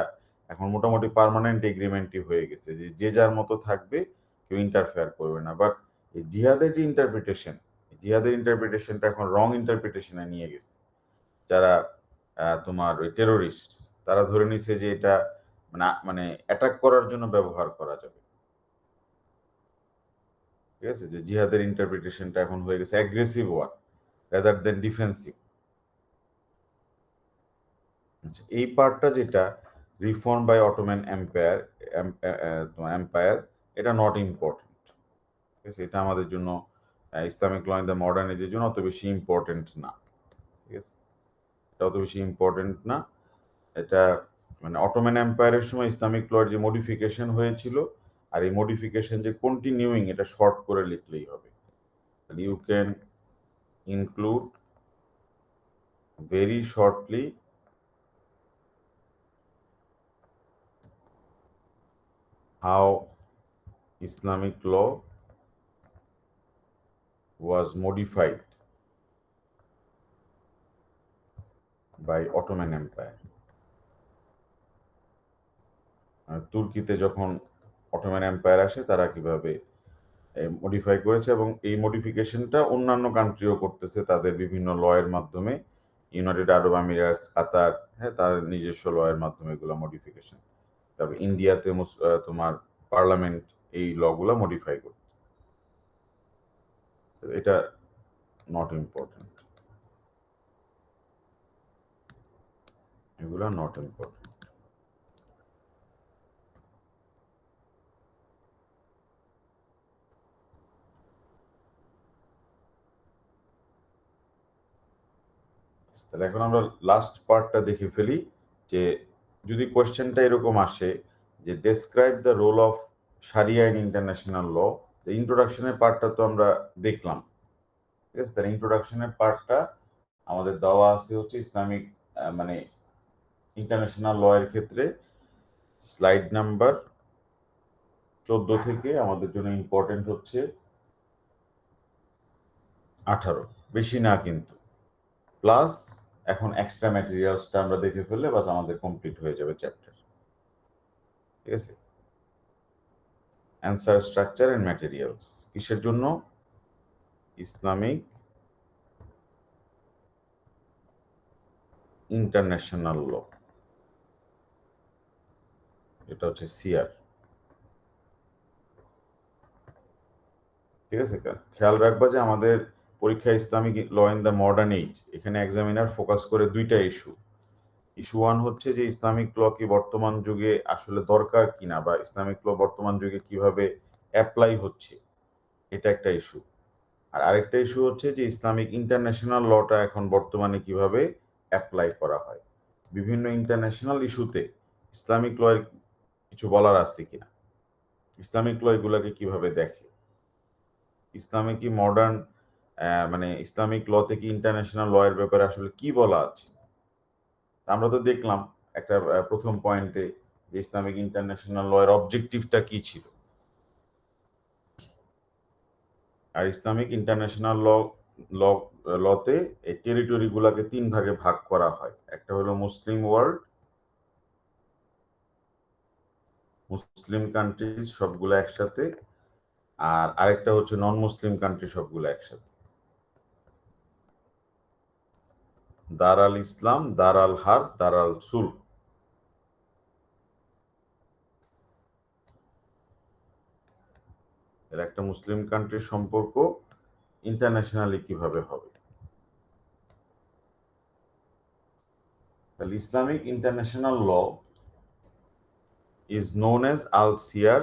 এখন মোটামুটি পার্মানেন্ট এগ্রিমেন্টই হয়ে গেছে, যে যে যার মতো থাকবে, কেউ ইন্টারফেয়ার করবে না। বাট এই জিহাদের যে ইন্টারপ্রিটেশন, জিহাদের ইন্টারপ্রিটেশনটা এখন রং ইন্টারপ্রিটেশনে নিয়ে গেছে। যারা তোমার ওই টেরোরিস্ট, তারা ধরে নিছে যে এটা মানে মানে অ্যাটাক করার জন্য ব্যবহার করা যাবে, ঠিক আছে। যে জিহাদের ইন্টারপ্রিটেশনটা এখন হয়ে গেছে aggressive war rather than defensive. এই পার্টটা যেটা reform by Ottoman empire, empire, এটা নট ইম্পর্টেন্ট, ঠিক আছে। এটা আমাদের জন্য Islamic law in the modern এজের জন্য অত বেশি ইম্পর্টেন্ট না, ঠিক আছে। এটা অত বেশি ইম্পর্টেন্ট না। এটা মানে অটোম্যান এম্পায়ারের সময় ইসলামিক লর যে মডিফিকেশন হয়েছিল, আর এই মডিফিকেশন যে কন্টিনিউইং, এটা শর্ট করে লিখলেই হবে। You can include very shortly how Islamic law was modified by Ottoman Empire. তুর্কিতে যখন অটোম্যান এম্পায়ার আসে, তারা কিভাবে মডিফাই করেছে, এবং এই মডিফিকেশনটা অন্যান্য কান্ট্রিও করতেছে তাদের বিভিন্ন লয়ের মাধ্যমে। ইউনাইটেড আরব আমিরাটস, কাতার, হ্যাঁ, তার নিজস্ব লয়ের মাধ্যমে এগুলো মডিফিকেশন। তারপর ইন্ডিয়াতে তোমার পার্লামেন্ট এই লগুলো মডিফাই করছে। এটা নট ইম্পর্টেন্ট, এগুলো নট ইম্পর্টেন্ট। তাহলে এখন আমরা লাস্ট পার্টটা দেখে ফেলি, যে যদি কোয়েশ্চেনটা এরকম আসে যে describe the role of sharia in international law, ইন্ট্রোডাকশনের পার্টটা তো আমরা দেখলাম, ঠিক আছে। তাহলে ইন্ট্রোডাকশনের পার্টটা আমাদের দেওয়া আছে হচ্ছে ইসলামিক মানে ইন্টারন্যাশনাল ল এর ক্ষেত্রে স্লাইড নাম্বার 14 থেকে আমাদের জন্য ইম্পর্টেন্ট হচ্ছে 18, বেশি না কিন্তু, প্লাস এখন এক্সট্রা ম্যাটেরিয়ালসটা আমরা দেখে ফেললে বাস আমাদের কমপ্লিট হয়ে যাবে চ্যাপ্টার। ঠিক আছে, অ্যান্সার, স্ট্রাকচার এন্ড ম্যাটেরিয়ালস কিসের জন্য? ইসলামিক ইন্টারন্যাশনাল ল, এটা হচ্ছে সিআর। ঠিক আছে, খেয়াল রাখবা যে আমাদের পরীক্ষা Islamic law in the modern age, এখানে এক্সামিনার ফোকাস করে দুইটা ইস্যু। ইস্যু ওয়ান হচ্ছে যে ইসলামিক ল কি বর্তমান যুগে আসলে দরকার কিনা, বা ইসলামিক ল বর্তমান যুগে কিভাবে অ্যাপ্লাই হচ্ছে, এটা একটা ইস্যু। আর আরেকটা ইস্যু হচ্ছে যে ইসলামিক ইন্টারন্যাশনাল লটা এখন বর্তমানে কিভাবে অ্যাপ্লাই করা হয়। বিভিন্ন ইন্টারন্যাশনাল ইস্যুতে ইসলামিক ল এর কিছু বলার আছে কিনা, ইসলামিক ল এগুলাকে কিভাবে দেখে, ইসলামে কি মডার্ন মানে ইসলামিক লতে কি ইন্টারন্যাশনাল ল এর ব্যাপারে আসলে কি বলা আছে। আমরা তো দেখলাম একটা প্রথম পয়েন্টে যে ইসলামিক ইন্টারন্যাশনাল ল এর অবজেক্টিভটা কি ছিল। আর ইসলামিক ইন্টারন্যাশনাল ল লতে এই টেরিটরি গুলাকে 3 ভাগে ভাগ করা হয়। একটা হলো মুসলিম ওয়ার্ল্ড, মুসলিম কান্ট্রিজ সবগুলো একসাথে, আর আরেকটা হচ্ছে নন মুসলিম কান্ট্রি সবগুলো একসাথে। দার আল ইসলাম, দার আল হার, দার আল সুল। এর একটা মুসলিম কান্ট্রির সম্পর্ক ইন্টারন্যাশনালি কিভাবে হবে। তাহলে Islamic international law is known as Al Siyar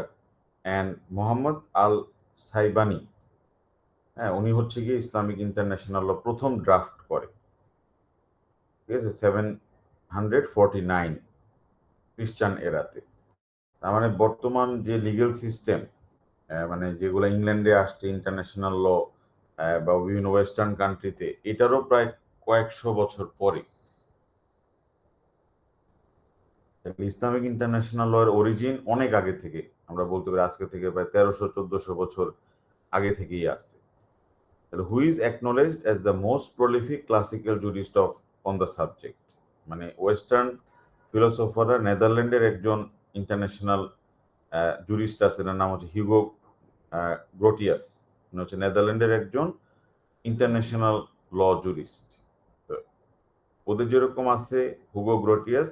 and Muhammad al Shaybani. হ্যাঁ, উনি হচ্ছে গিয়ে ইসলামিক ইন্টারন্যাশনাল ল প্রথম ড্রাফট করে। ঠিক আছে, 749 খ্রিস্টান এরাতে। তার মানে বর্তমান যে লিগ্যাল সিস্টেম, মানে যেগুলো ইংল্যান্ডে আসছে ইন্টারন্যাশনাল ল বা বিভিন্ন ওয়েস্টার্ন কান্ট্রিতে, এটারও প্রায় কয়েকশো বছর পরে। ইসলামিক ইন্টারন্যাশনাল ল এর অরিজিন অনেক আগে থেকে, আমরা বলতে পারি আজকে থেকে প্রায় 1300-1400 বছর আগে থেকেই আছে। তাহলে who is অ্যাকনোলেজড as the most prolific classical jurist of on the subject, মানে ওয়েস্টার্ন ফিলোসোফাররা নেদারল্যান্ডের একজন ইন্টারন্যাশনাল জুরিস্ট আছে, এর নাম হচ্ছে হিউগো গ্রোটিয়াস। উনি হচ্ছে নেদারল্যান্ডের একজন ইন্টারন্যাশনাল ল জুরিস্ট। ওদের যেরকম আছে হুগো গ্রোটিয়াস,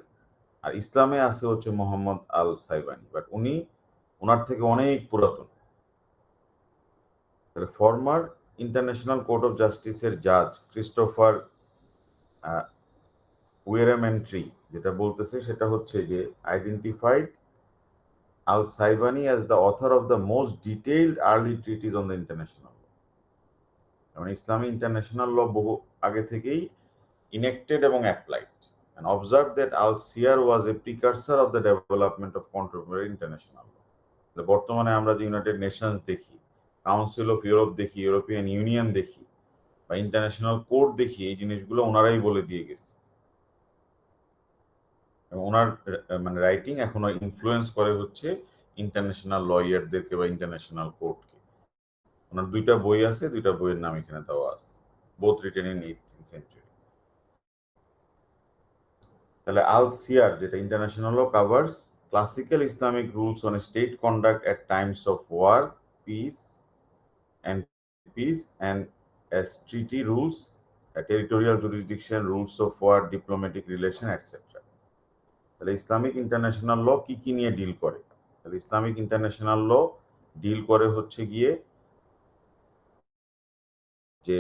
আর ইসলামে আছে হচ্ছে মোহাম্মদ আল সাইবানি, বাট উনি ওনার থেকে অনেক পুরাতন। ফর্মার ইন্টারন্যাশনাল কোর্ট অফ জাস্টিসের জাজ ক্রিস্টোফার উইরেমেন্ট্রি যেটা বলতেছে সেটা হচ্ছে যে identified al Shaybani as the author of the most detailed early treatise on the international law. মানে ইসলামী ইন্টারন্যাশনাল ল বহু আগে থেকেই enacted এবং applied, and observed that Al Siyar was a precursor of the development of contemporary international law. বর্তমানে আমরা যে United Nations দেখি, কাউন্সিল অফ ইউরোপ দেখি, ইউরোপিয়ান ইউনিয়ন দেখি, বা ইন্টারন্যাশনাল কোর্ট দেখি, এই জিনিসগুলো ওনারাই বলে দিয়ে গেছে। এবং ওনার মানে রাইটিং এখনো ইনফ্লুয়েন্স করে হচ্ছে ইন্টারন্যাশনাল লয়ারদেরকে বা ইন্টারন্যাশনাল কোর্টকে। ওনার 2টা বই আছে, 2টা বইয়ের নাম এখানে দেওয়া আছে, both written in 18th century। তাহলে আল সিয়ার যেটা international law covers classical Islamic rules on state conduct at times of war, peace and as treaty rules, territorial jurisdiction, rules of war, diplomatic relation, etc. তাহলে Islamic international ল কি কি নিয়ে deal করে? তাহলে ইসলামিক ইন্টারন্যাশনাল ল deal করে হচ্ছে গিয়ে যে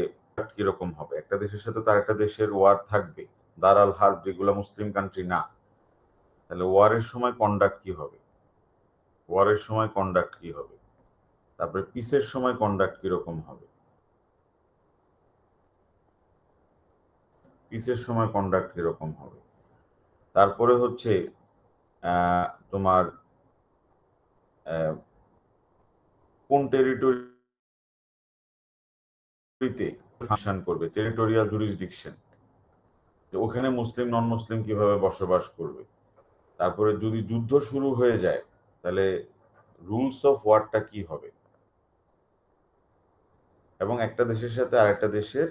কিরকম হবে, একটা দেশের সাথে তার একটা দেশের ওয়ার থাকবে, দারাল হার্ব যেগুলো মুসলিম কান্ট্রি না, তাহলে ওয়ারের সময় কন্ডাক্ট কি হবে, ওয়ারের সময় কন্ডাক্ট কি হবে, তারপরে পিসের সময় কন্ডাক্ট কিরকম হবে, পিসের সময় কন্ডাক্ট কিরকম হবে, তারপরে হচ্ছে তোমার কোন টেরিটরিতে ফাংশন করবে, টেরিটোরিয়াল জুরিসডিকশন। যে ওখানে মুসলিম নন মুসলিম কিভাবে বসবাস করবে। তারপরে যদি যুদ্ধ শুরু হয়ে যায় তাহলে রুলস অফ ওয়ারটা কি হবে, এবং একটা দেশের সাথে আরেকটা দেশের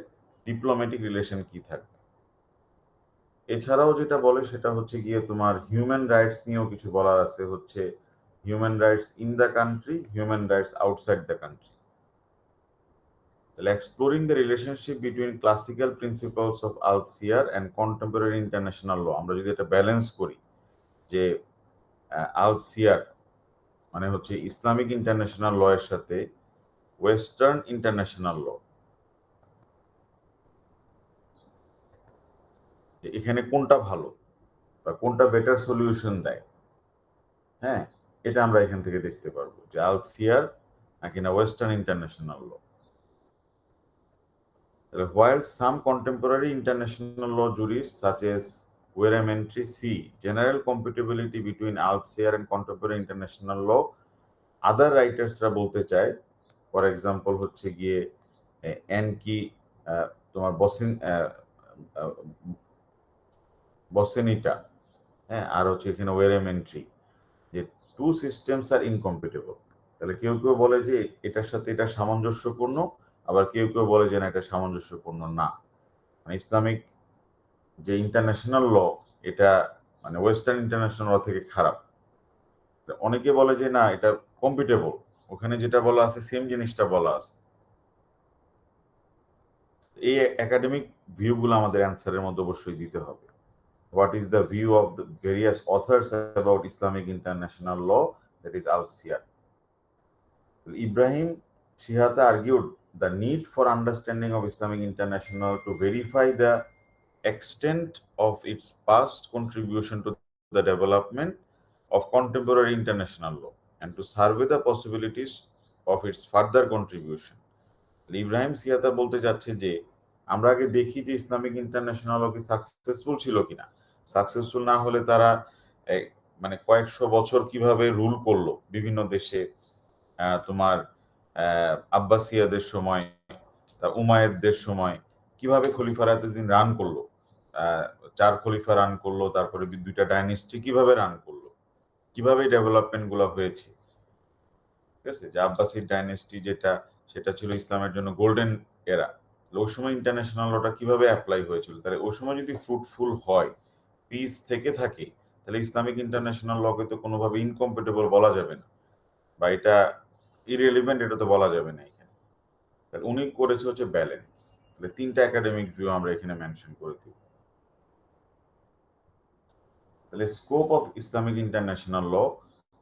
ডিপ্লোম্যাটিক রিলেশন কি থাকবে। এছাড়াও যেটা বলে সেটা হচ্ছে গিয়ে তোমার হিউম্যান রাইটস নিয়েও কিছু বলার আছে, হচ্ছে human rights in the country, human rights outside the country. তাহলে exploring the relationship between classical principles of al Siyar and contemporary international law, আমরা যদি এটা ব্যালেন্স করি যে আলসিয়ার মানে হচ্ছে ইসলামিক ইন্টারন্যাশনাল ল এর সাথে ওয়েস্টার্ন ইন্টারন্যাশনাল ল, এখানে কোনটা ভালো বা কোনটা বেটার সলিউশন দেয়, হ্যাঁ, এটা আমরা এখান থেকে দেখতে পারবো যে আলসিয়ার নাকি না western international law. While some contemporary international law jurists, such as Werementry, see general compatibility between Althusser and contemporary international law, other writers রা বলতে চায়, ফর এক্সাম্পল হচ্ছে গিয়ে এনকি তোমার বসেনিটা, হ্যাঁ, আর হচ্ছে এখানে ওয়েরেমেন্ট্রি, যে টু সিস্টেমস আর ইনকম্পিটেবল। তাহলে কেউ কেউ বলে যে এটার সাথে এটা সামঞ্জস্যপূর্ণ, আবার কেউ কেউ বলে যে না এটা সামঞ্জস্যপূর্ণ না। মানে ইসলামিক যে ইন্টারন্যাশনাল ল এটা মানে ওয়েস্টার্ন ইন্টারন্যাশনাল ল থেকে খারাপ। অনেকে বলে যে না এটা কম্পিটেবল, ওখানে যেটা বলা আছে সেম জিনিসটা বলা আছে। এই একাডেমিক ভিউগুলো আমাদের অ্যান্সারের মধ্যে অবশ্যই দিতে হবে। What is the view of the various authors about Islamic international law, that is al Siyar. Ibrahim Shihata argued the need for understanding of Islamic International to verify the extent of its past contribution to the development of contemporary international law and to survey the possibilities of its further contribution. Ibrahim Shihata বলতে যাচ্ছে যে আমরা আগে দেখি যে Islamic international কি successful ছিল কিনা। সাকসেসফুল না হলে তারা মানে কয়েকশো বছর কিভাবে রুল করলো বিভিন্ন দেশে, তোমার আব্বাসিয়াদের সময়, উমায়েদদের সময়, কিভাবে খলিফারা এতদিন রান করলো, চার খলিফা রান করলো, তারপরে দুইটা ডাইনেস্টি কিভাবে রান করলো, কিভাবে ডেভেলপমেন্ট গুলো হয়েছে। ঠিক আছে, যে আব্বাসিড ডাইনেস্টি যেটা, সেটা ছিল ইসলামের জন্য গোল্ডেন এরা। ওই সময় ইন্টারন্যাশনাল লটা কিভাবে অ্যাপ্লাই হয়েছিল, তাহলে ওই সময় যদি ফ্রুটফুল হয়, পিস থেকে থাকে, তাহলে ইসলামিক ইন্টারন্যাশনাল লকে তো কোনোভাবে ইনকম্পিটেবল বলা যাবে না, বা এটা ইরেলিভেন্ট এটা তো বলা যাবে না এখানে। তাহলে উনি করেছে হচ্ছে ব্যালেন্স। তাহলে তিনটা একাডেমিক ভিউ আমরা এখানে মেনশন করে দিই। তাহলে scope of Islamic international law,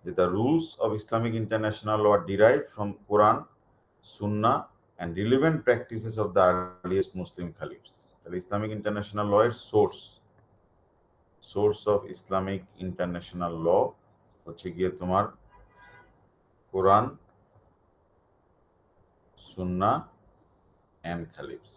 যে the rules of Islamic international law are derive from Quran, sunnah and relevant practices of the earliest Muslim caliphs. তাহলে ইসলামিক ইন্টারন্যাশনাল ল এর source of Islamic international law হচ্ছে গিয়ে তোমার কোরআন, sunnah and খালিফস।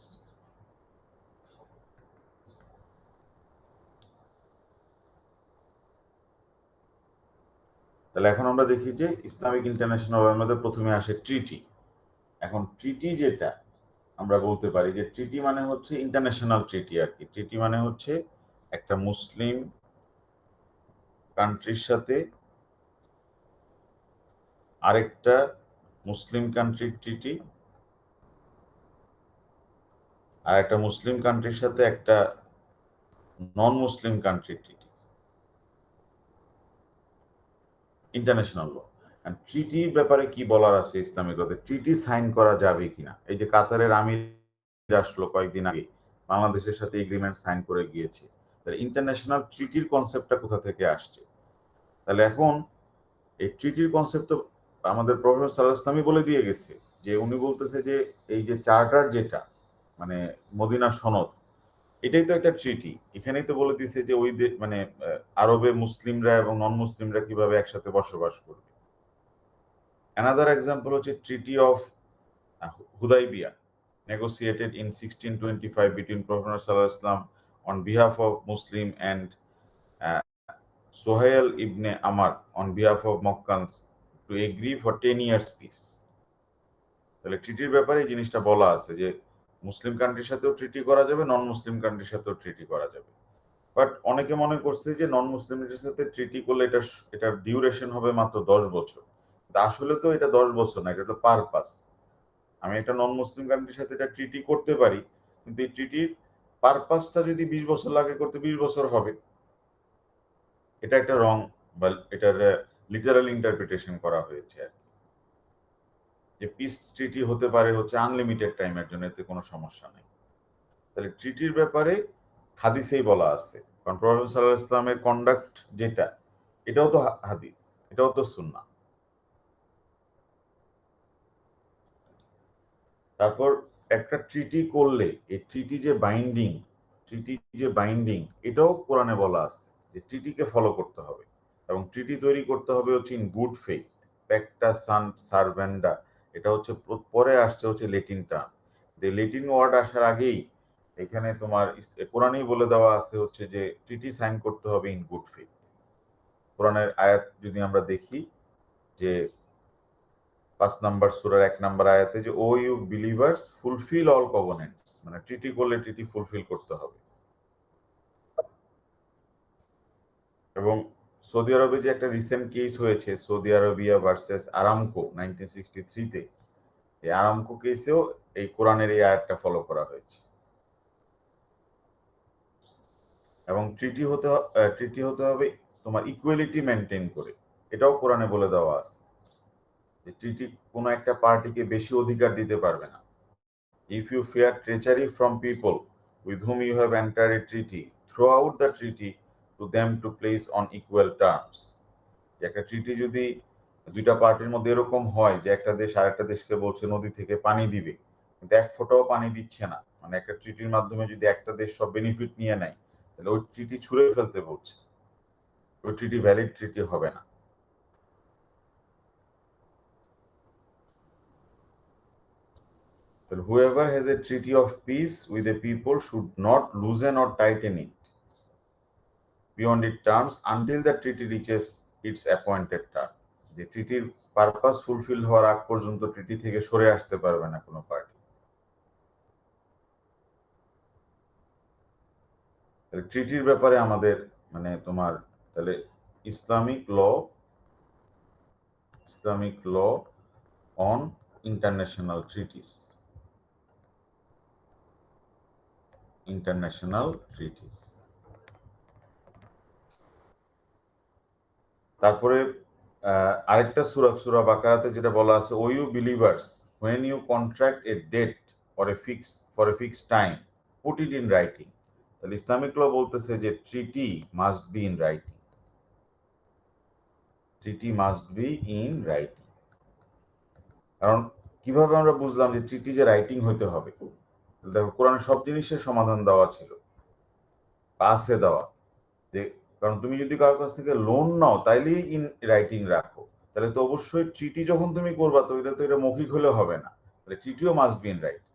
তাহলে এখন আমরা দেখি যে ইসলামিক ইন্টারন্যাশনাল লর মধ্যে প্রথমে আসে ট্রিটি। এখন ট্রিটি যেটা আমরা বলতে পারি যে ট্রিটি মানে হচ্ছে ইন্টারন্যাশনাল ট্রিটি আর কি। ট্রিটি মানে হচ্ছে একটা মুসলিম কান্ট্রির সাথে আরেকটা মুসলিম কান্ট্রির ট্রিটি, আর একটা মুসলিম কান্ট্রির সাথে একটা নন মুসলিম কান্ট্রির ট্রিটি, ইন্টারন্যাশনাল ল। ট্রিটির ব্যাপারে কি বলার আছে ইসলামিক লতে, ট্রিটি সাইন করা যাবে কিনা। এই যে কাতারের আমির আসলো কয়েকদিন আগে, বাংলাদেশের সাথে এগ্রিমেন্ট সাইন করে গিয়েছে। তাহলে ইন্টারন্যাশনাল ট্রিটির কনসেপ্টটা কোথা থেকে আসছে। তাহলে এখন এই ট্রিটির কনসেপ্ট তো আমাদের প্রফেসর সাল্লাল্লাহু আলাইহি ওয়াসাল্লামই বলে দিয়ে গেছে, যে উনি বলতেছে যে এই যে চার্টার যেটা মানে মদিনা সনদ, এটাই তো একটা ট্রিটি। এখানেই তো বলে দিয়েছে যে ওই মানে আরবে মুসলিমরা এবং নন মুসলিমরা কিভাবে একসাথে বসবাস করবে। অ্যানাদার এক্সাম্পল হচ্ছে treaty of Hudaibiya, negotiated in 1625 between Prophet sallallahu alaihi wasallam on behalf of Muslim and Sohail ibn Amr on behalf of Moccans to agree for 10 years peace. তাহলে ট্রিটির ব্যাপারে এই জিনিসটা বলা আছে যে মুসলিম কান্ট্রির সাথেও ট্রিটি করা যাবে, নন মুসলিম কান্ট্রির সাথেও ট্রিটি করা যাবে। বাট অনেকে মনে করছে যে নন মুসলিমদের সাথে ট্রিটি করলে এটা ডিউরেশন হবে মাত্র 10 বছর। আসলে তো এটা 10 বছর না, এটা তো পারপাস। আমি একটা নন মুসলিম কান্ট্রির সাথে এটা ট্রিটি করতে পারি, কিন্তু এই ট্রিটির পারপাসটা যদি 20 বছর লাগে করতে, 20 বছর হবে। এটা একটা রং বা এটার লিটারাল ইন্টারপ্রিটেশন করা হয়েছে আর কি। যে পিস ট্রিটি হতে পারে হচ্ছে আনলিমিটেড টাইমের জন্য, এতে কোনো সমস্যা নেই। তাহলে ট্রিটির ব্যাপারে হাদিসেই বলা আছে, কারণ প্রফেসর সাল্লাল্লাহু আলাইহি ইসলামের কন্ডাক্ট যেটা, এটাও তো হাদিস, এটাও তো সুন্নাহ। তারপর একটা ট্রিটি করলে এই ট্রিটি যে বাইন্ডিং এটাও কোরআনে বলা আছে যে ট্রিটিকে ফলো করতে হবে, এবং ট্রিটি তৈরি করতে হবে হচ্ছে ইন গুড ফেইথ। প্যাক্টা সান্ট সার্ভেন্ডা, এটা হচ্ছে পরে আসছে হচ্ছে লেটিন টার্ম। লেটিন ওয়ার্ড আসার আগেই এখানে তোমার কোরআনেই বলে দেওয়া আছে হচ্ছে যে ট্রিটি সাইন করতে হবে ইন গুড ফেইথ। কোরআনের আয়াত যদি আমরা দেখি যে 5 নম্বর সূরার 1 নম্বর আয়াতে যে ও ইউ বিলিভার্স ফুলফিল অল কভেনেন্টস, মানে ট্রিটি করলে ট্রিটি ফুলফিল করতে হবে। এবং সৌদি আরবে যে একটা রিসেন্ট কেস হয়েছে, সৌদি আরবিয়া ভার্সেস আরামকো 1963-তে, এই আরামকো কেসেও এই কোরআনের এই আয়াতটা ফলো করা হয়েছে। এবং ট্রিটি হতে হবে তোমার ইকুয়ালিটি মেনটেন করে, এটাও কোরআনে বলে দেওয়া আছে যে ট্রিটি কোনো একটা পার্টিকে বেশি অধিকার দিতে পারবে না। If you fear treachery from people with whom you have entered a treaty, throw out the treaty to them to place on equal terms. একটা ট্রিটি যদি দুইটা পার্টির মধ্যে এরকম হয় যে একটা দেশ আরেকটা দেশকে বলছে নদী থেকে পানি দিবে, কিন্তু এক ফোঁটাও পানি দিচ্ছে না, মানে একটা ট্রিটির মাধ্যমে যদি একটা দেশ সব বেনিফিট নিয়ে নেয়, তাহলে ওই ট্রিটি ছুঁড়ে ফেলতে বলছে, ওই ট্রিটি ভ্যালিড ট্রিটি হবে না। তাহলে whoever has a treaty of peace with a people should not loosen or tighten it beyond its terms until the treaty reaches its appointed term. যে ট্রিটির পারপাস ফুলফিল হওয়ার আগ পর্যন্ত ট্রিটি থেকে সরে আসতে পারবে না কোনো পার্টি। তাহলে ট্রিটির ব্যাপারে আমাদের মানে তোমার তাহলে Islamic law on international treaties. তারপরে আরেকটা সূরা বাকারাতে যেটা বলা আছে, O you believers when you contract a debt or a fixed time put it in writing। তাহলে ইসলামিক ল বলতেছে যে ট্রিটি মাস্ট বি ইন রাইটিং, কারণ কিভাবে আমরা বুঝলাম যে ট্রিটি যে রাইটিং হইতে হবে? দেখো কোরআনে সব জিনিসের সমাধান দেওয়া ছিল, আছে দেওয়া, যে কারণ তুমি যদি কারোর কাছ থেকে লোন নাও তাইলেই ইন রাইটিং রাখো, তাহলে তো অবশ্যই ট্রিটি যখন তুমি করবা তো এটা মৌখিক হলে হবে না, তাহলে ট্রিটিও must be in writing.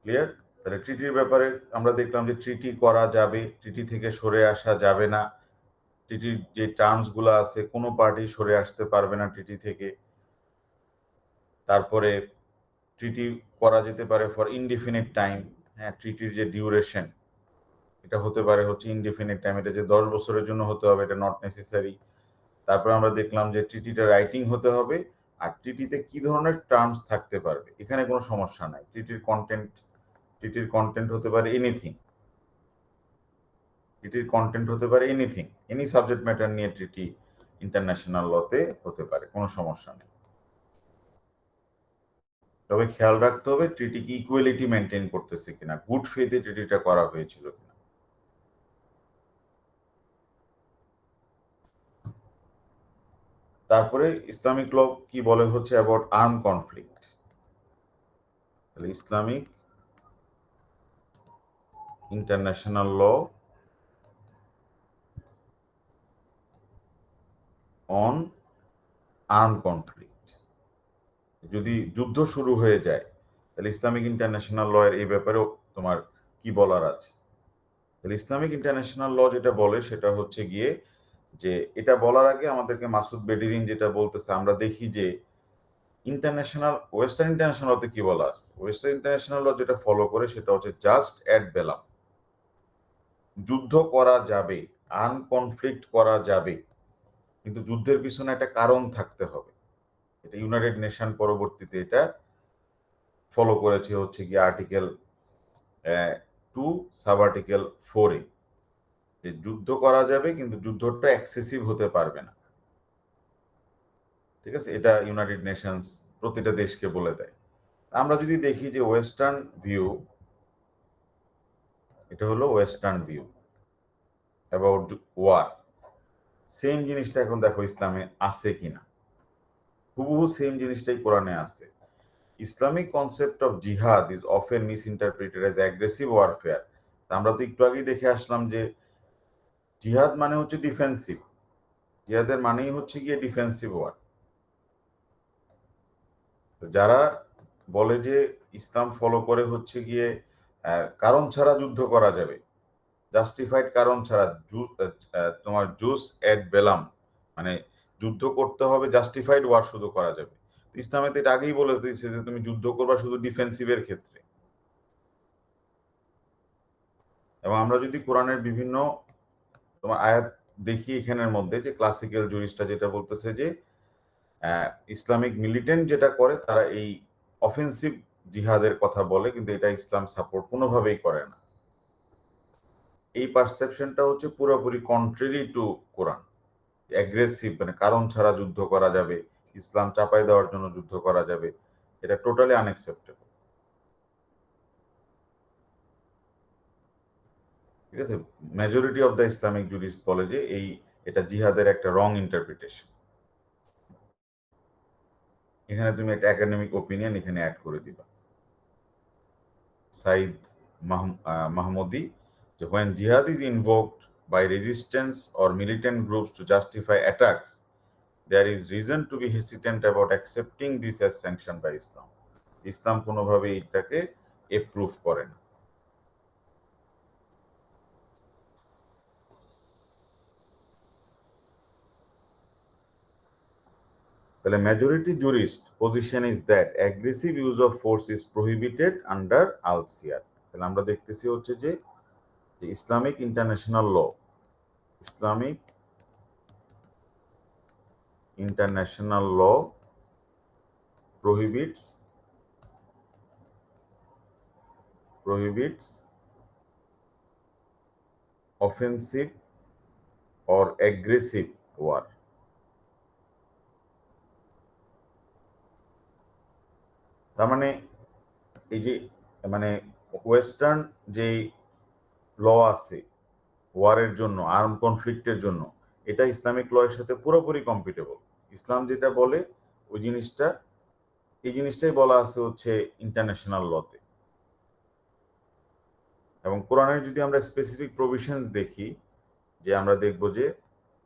Clear? তাহলে ট্রিটির ব্যাপারে আমরা দেখলাম যে ট্রিটি করা যাবে, ট্রিটি থেকে সরে আসা যাবে না, ট্রিটির যে টার্মস গুলো আছে কোনো পার্টি সরে আসতে পারবে না ট্রিটি থেকে। তারপরে ট্রিটি করা যেতে পারে ফর ইনডিফিনিট টাইম। হ্যাঁ, ট্রিটির যে ডিউরেশন এটা হতে পারে হচ্ছে ইনডিফিনিট টাইম, এটা যে 10 বছরের জন্য হতে হবে এটা নট নেসেসারি। তারপরে আমরা দেখলাম যে ট্রিটিটা রাইটিং হতে হবে, আর ট্রিটিতে কি ধরনের টার্মস থাকতে পারবে এখানে কোনো সমস্যা নাই। ট্রিটির কন্টেন্ট হতে পারে এনিথিং, এনি সাবজেক্ট ম্যাটার নিয়ে ট্রিটি ইন্টারন্যাশনাল লতে হতে পারে, কোনো সমস্যা নেই। তবে খেয়াল রাখতে হবে ট্রিটি কি ইকুয়ালিটি মেনটেন করতেছে কিনা, গুড ফেথে ট্রিটিটা করা হয়েছিল কিনা। তারপরে ইসলামিক ল কি বলে হচ্ছে অ্যাবাউট আর্ম কনফ্লিক্ট। তাহলে Islamic international law on arm conflict, যদি যুদ্ধ শুরু হয়ে যায় তাহলে ইসলামিক ইন্টারন্যাশনাল ল এর এই ব্যাপারেও তোমার কি বলার আছে। তাহলে ইসলামিক ইন্টারন্যাশনাল ল যেটা বলে সেটা হচ্ছে গিয়ে যে এটা বলার আগে আমাদেরকে মাসুদ বেডিরিন যেটা বলতেছে, আমরা দেখি যে ইন্টারন্যাশনাল ওয়েস্টার্ন ইন্টারন্যাশনালতে কি বলা আছে? ওয়েস্টার্ন ইন্টারন্যাশনাল ল যেটা ফলো করে সেটা হচ্ছে জাস্ট অ্যাট বেলাম, যুদ্ধ করা যাবে, আনকনফ্লিক্ট করা যাবে, কিন্তু যুদ্ধের পিছনে একটা কারণ থাকতে হবে। এটা ইউনাইটেড নেশন পরবর্তীতে এটা ফলো করেছে হচ্ছে কি আর্টিকেল 2 সাব আর্টিকেল 4 এ, যে যুদ্ধ করা যাবে কিন্তু যুদ্ধটা এক্সেসিভ হতে পারবে না। ঠিক আছে, এটা ইউনাইটেড নেশনস প্রতিটা দেশকে বলে দেয়। আমরা যদি দেখি যে ওয়েস্টার্ন ভিউ, এটা হলো western view about war, same জিনিসটা এখন দেখো ইসলামে আছে কিনা। হুবহু সেম জিনিসটাই কোরআনে আছে। Islamic concept of jihad is often misinterpreted as aggressive warfare. আমরা তো একটু আগেই দেখে আসলাম যে জিহাদ মানে হচ্ছে ডিফেন্সিভ, জিহাদের মানেই হচ্ছে গিয়ে ডিফেন্সিভ ওয়ার। যারা বলে যে ইসলাম ফলো করে হচ্ছে গিয়ে কারণ ছাড়া যুদ্ধ করা যাবে, জাস্টিফাইড কারণ ছাড়া, তোমার জুস এট বেলাম, মানে যুদ্ধ করতে হবে, জাস্টিফাইড ওয়ার শুধু করা যাবে। ইসলামে তো এটা আগেই বলে দিয়েছে যে তুমি যুদ্ধ করবা শুধু ডিফেন্সিভের ক্ষেত্রে। এবং আমরা যদি কোরআনের বিভিন্ন তোমার আয়াত দেখি এখানের মধ্যে, যে ক্লাসিক্যাল জুরিস্টরা যেটা বলতেছে যে ইসলামিক মিলিটেন্ট যেটা করে তারা এই অফেন্সিভ জিহাদের কথা বলে, কিন্তু এটা ইসলাম সাপোর্ট কোনোভাবেই করে না। এই পারসেপশনটা হচ্ছে পুরোপুরি কন্ট্রারি টু কোরআন। অ্যাগ্রেসিভ মানে কারণ ছাড়া যুদ্ধ করা যাবে, ইসলাম চাপাই দেওয়ার জন্য যুদ্ধ করা যাবে, এটা টোটালি আনএক্সেপ্টেবল। ঠিক আছে, majority of the Islamic jurist বলে যে এটা জিহাদের একটা রং ইন্টারপ্রিটেশন। এখানে তুমি একটা একাডেমিক ওপিনিয়ন এখানে অ্যাড করে দিবা, সাইদ মাহমুদি, যে when jihad is invoked by resistance or militant groups to justify attacks, there is reason to be hesitant about accepting this as sanctioned by Islam. ইসলাম কোনোভাবে এটাকে এপ্রুভ করে না। তাহলে majority jurist position is that aggressive use of force is prohibited under al siyar. তাহলে আমরা দেখতেছি হচ্ছে যে Islamic international law, Islamic international law prohibits offensive or aggressive war. তার মানে এই যে মানে ওয়েস্টার্ন যে ল আছে ওয়ারের জন্য, আর্ম কনফ্লিক্টের জন্য, এটা ইসলামিক ল এর সাথে পুরোপুরি কম্পিটেবল। ইসলাম যেটা বলে ওই জিনিসটা, এই জিনিসটাই বলা আছে হচ্ছে ইন্টারন্যাশনাল লতে। এবং কোরআনের যদি আমরা স্পেসিফিক প্রভিশনস দেখি, যে আমরা দেখব যে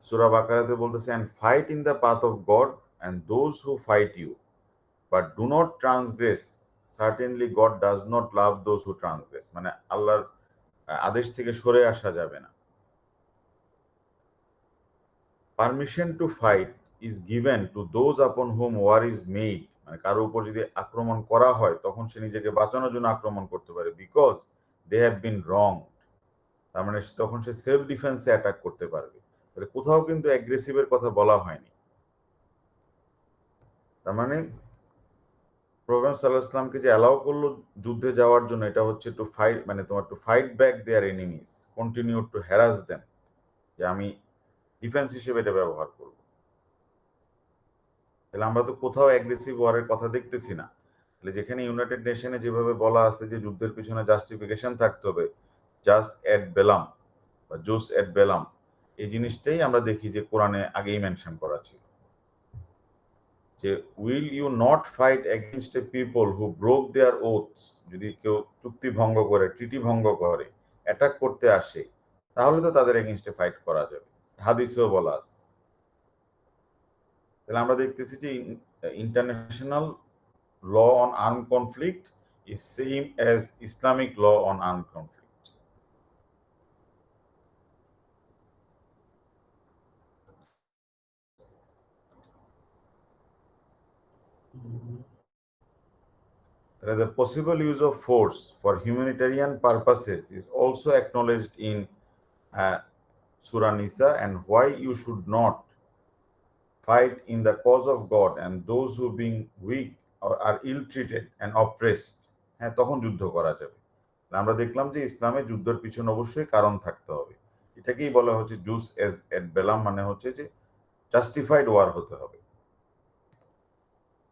সূরা বাকারাতে বলতেছে and fight in the path of God and those who fight you but do not transgress, certainly God does not love those who transgress. মানে আল্লাহর আদেশ থেকে সরে আসা যাবে না। Permission to fight is given to those upon whom war is made, মানে কারোর উপর যদি আক্রমণ করা হয় তখন সে নিজেকে বাঁচানোর জন্য আক্রমণ করতে পারে, বিকজ দে হ্যাভ বিন রং। তার মানে তখন সে সেলফ ডিফেন্সে অ্যাটাক করতে পারবে। তাহলে কোথাও কিন্তু অ্যাগ্রেসিভের কথা বলা হয়নি। তার মানে প্রফেট সাল্লাল্লাহু আলাইহি ওয়াসাল্লামকে যে অ্যালাউ করলো যুদ্ধে যাওয়ার জন্য, এটা হচ্ছে টু ফাইট, মানে তোমার to fight back their enemies, continue to harass them, যে আমি ডিফেন্স হিসেবে এটা ব্যবহার করব। তাহলে আমরা তো কোথাও অ্যাগ্রেসিভ ওয়ারের কথা দেখতেছি না। তাহলে যেখানে ইউনাইটেড নেশনে যেভাবে বলা আছে যে যুদ্ধের পিছনে জাস্টিফিকেশন থাকতে হবে, জাস্ট এট বেলাম বা জুস এট বেলাম, এই জিনিসটাই আমরা দেখি যে কোরআনে আগেই মেনশন করা ছিল, যে will you not fight against a people who broke their oaths, যদি কেউ চুক্তি ভঙ্গ করে, ট্রিটি ভঙ্গ করে, অ্যাটাক করতে আসে, তাহলে তো তাদের এগেইনস্টে ফাইট করা যাবে, হাদিসেও বলা আছে। তাহলে আমরা দেখতেছি যে international law on arm conflict is same as Islamic law on arm conflict. The possible use of force for humanitarian purposes is also acknowledged in Surah Nisa, and why you should not fight in the cause of God and those who being weak or are ill-treated and oppressed, হ্যাঁ, তখন যুদ্ধ করা যাবে। আমরা দেখলাম যে ইসলামে যুদ্ধের পিছনে অবশ্যই কারণ থাকতে হবে। এটাকেই বলা হচ্ছে জুস এজ এট বেলাম, মানে হচ্ছে যে জাস্টিফাইড ওয়ার হতে হবে।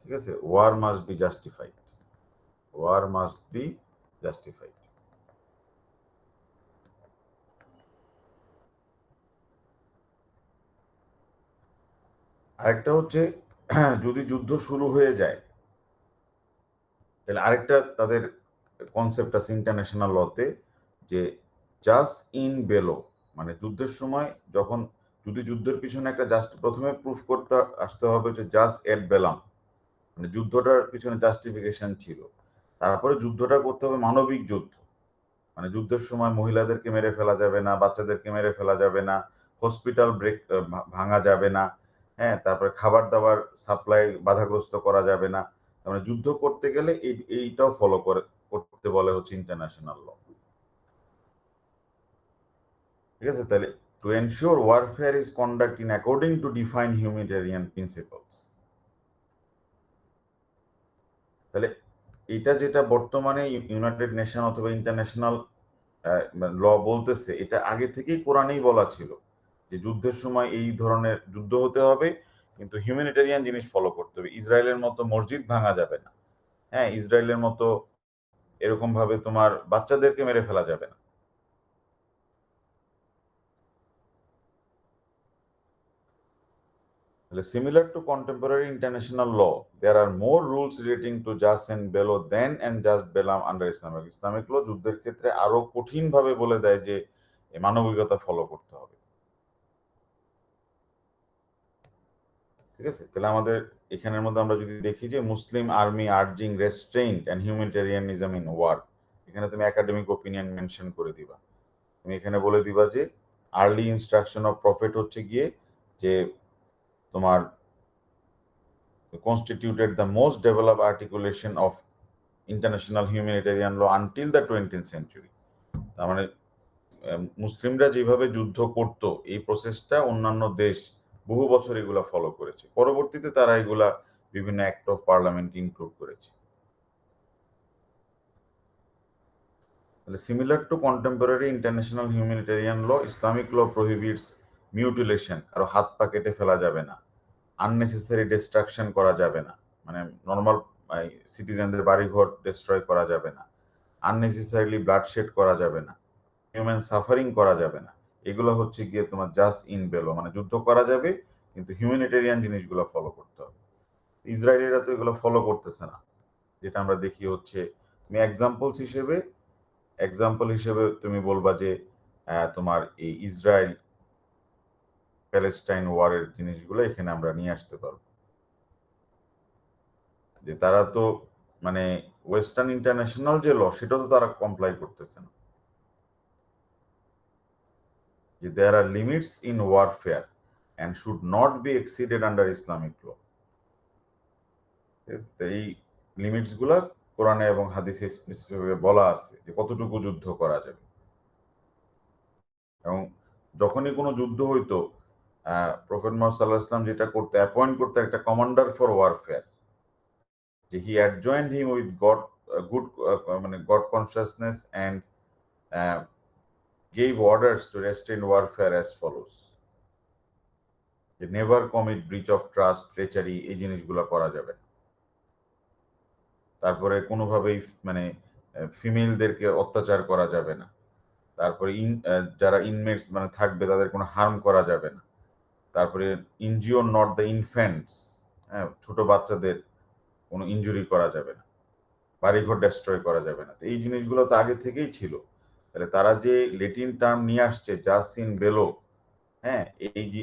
ঠিক আছে, war must be justified, war must be justified. আরেকটা হচ্ছে যদি যুদ্ধ শুরু হয়ে যায় তাহলে আরেকটা তাদের কনসেপ্ট আছে ইন্টারন্যাশনাল লতে, যে জাস্ট ইন বেলো, মানে যুদ্ধের সময় যখন যদি যুদ্ধের পিছনে একটা জাস্ট প্রথমে প্রুফ করতে আসতে হবে যে জাস্ট এট বেলাম, মানে যুদ্ধটার পিছনে জাস্টিফিকেশন ছিল। তারপরে যুদ্ধটা করতে হবে মানবিক যুদ্ধ, মানে যুদ্ধের সময় মহিলাদেরকে মেরে ফেলা যাবে না, বাচ্চাদেরকে মেরে ফেলা যাবে না, হসপিটাল ব্রেক ভাঙা যাবে না, হ্যাঁ, তারপরে খাবার দাবার সাপ্লাই বাধাগ্রস্ত করা যাবে না। মানে যুদ্ধ করতে গেলে এইটাও ফলো করতে বলে হচ্ছে ইন্টারন্যাশনাল ল। ঠিক আছে, তাহলে to ensure warfare is conduct in according to define humanitarian principles. তাহলে এটা যেটা বর্তমানে ইউনাইটেড নেশন অথবা ইন্টারন্যাশনাল ল বলতেছে, এটা আগে থেকেই কোরআনেই বলা ছিল যে যুদ্ধের সময় এই ধরনের যুদ্ধ হতে হবে, কিন্তু হিউম্যানিটেরিয়ান জিনিস ফলো করতে হবে। ইসরায়েলের মতো মসজিদ ভাঙা যাবে না, হ্যাঁ, ইসরায়েলের মতো এরকম ভাবে তোমার বাচ্চাদেরকে মেরে ফেলা যাবে না। Similar to contemporary international law, there are more rules relating to jus and bello than and just bellam under Islamic. Islamic law যুদ্ধের ক্ষেত্রে আরো কঠিন ভাবে বলে দেয় যে মানবিকতা ফলো করতে হবে। ঠিক আছে, তাহলে আমাদের এখানের মধ্যে আমরা যদি দেখি যে Muslim army urging restrained and humanitarianism in war, এখানে তুমি একাডেমিক ওপিনিয়ন মেনশন করে দিবা। তুমি এখানে বলে দিবা যে আর্লি ইনস্ট্রাকশন অফ প্রফেট হচ্ছে গিয়ে যে তোমার constituted the most developed articulation of international humanitarian law until the 20th century. তার মানে মুসলিমরা যেভাবে যুদ্ধ করত এই প্রসেসটা অন্যান্য দেশ বহু বছর এগুলা ফলো করেছে, পরবর্তীতে তারা এগুলা বিভিন্ন অ্যাক্ট অফ পার্লামেন্ট ইনক্লুড করেছে। Similar to contemporary international humanitarian law, Islamic law prohibits mutilation, কারো হাত পা কেটে ফেলা যাবে না, আননেসেসারি ডিস্ট্রাকশন করা যাবে না, মানে নর্মাল সিটিজেনদের বাড়িঘর ডিস্ট্রয় করা যাবে না, আননেসেসারিলি ব্লাডশেড করা যাবে না, হিউম্যান সাফারিং করা যাবে না। এগুলো হচ্ছে গিয়ে তোমার জাস্ট ইন বেলো, মানে যুদ্ধ করা যাবে কিন্তু হিউম্যানিটেরিয়ান জিনিসগুলো ফলো করতে হবে। ইসরায়েলিরা তো এগুলো ফলো করতেছে না, যেটা আমরা দেখি হচ্ছে তুমি এক্সাম্পল হিসেবে তুমি বলবা যে তোমার এই ইসরায়েল প্যালেস্টাইন ওয়ারের জিনিসগুলো এখানে আমরা নিয়ে আসতে পারবো, যে তারা তো মানে ওয়েস্টার্ন ইন্টারন্যাশনাল যে ল সেটা তো তারা কমপ্লাই করতেছে না, যে there are limits in warfare and should not be exceeded under Islamic law. এই লিমিটস গুলা কোরআনে এবং হাদিসে স্পেসিফিকভাবে বলা আছে যে কতটুকু যুদ্ধ করা যাবে। এবং যখনই কোনো যুদ্ধ হইতো প্রফেট মুহাম্মদ সাল্লাল্লাহু আলাইহি ওয়াসাল্লাম যেটা করতে অ্যাপয়েন্ট করতে একটা কমান্ডার ফর ওয়ারফেয়ার, যে he adjoined him with God good মানে God consciousness and gave orders to restrain warfare as follows, যে never commit breach of trust, treachery, এই জিনিসগুলো করা যাবে না। তারপরে কোনোভাবেই মানে ফিমেলদেরকে অত্যাচার করা যাবে না। তারপরে যারা ইনমেটস মানে থাকবে তাদের কোনো হার্ম করা যাবে না। তারপরে ইনজিওর নট দ্য ইনফ্যান্টস, হ্যাঁ, ছোট বাচ্চাদের কোনো ইনজুরি করা যাবে না, বাড়িঘর ডেস্ট্রয় করা যাবে না। তো এই জিনিসগুলো তো আগে থেকেই ছিল। তাহলে তারা যে লেটিন টার্ম নিয়ে আসছে জাস ইন বেলো, হ্যাঁ, এই যে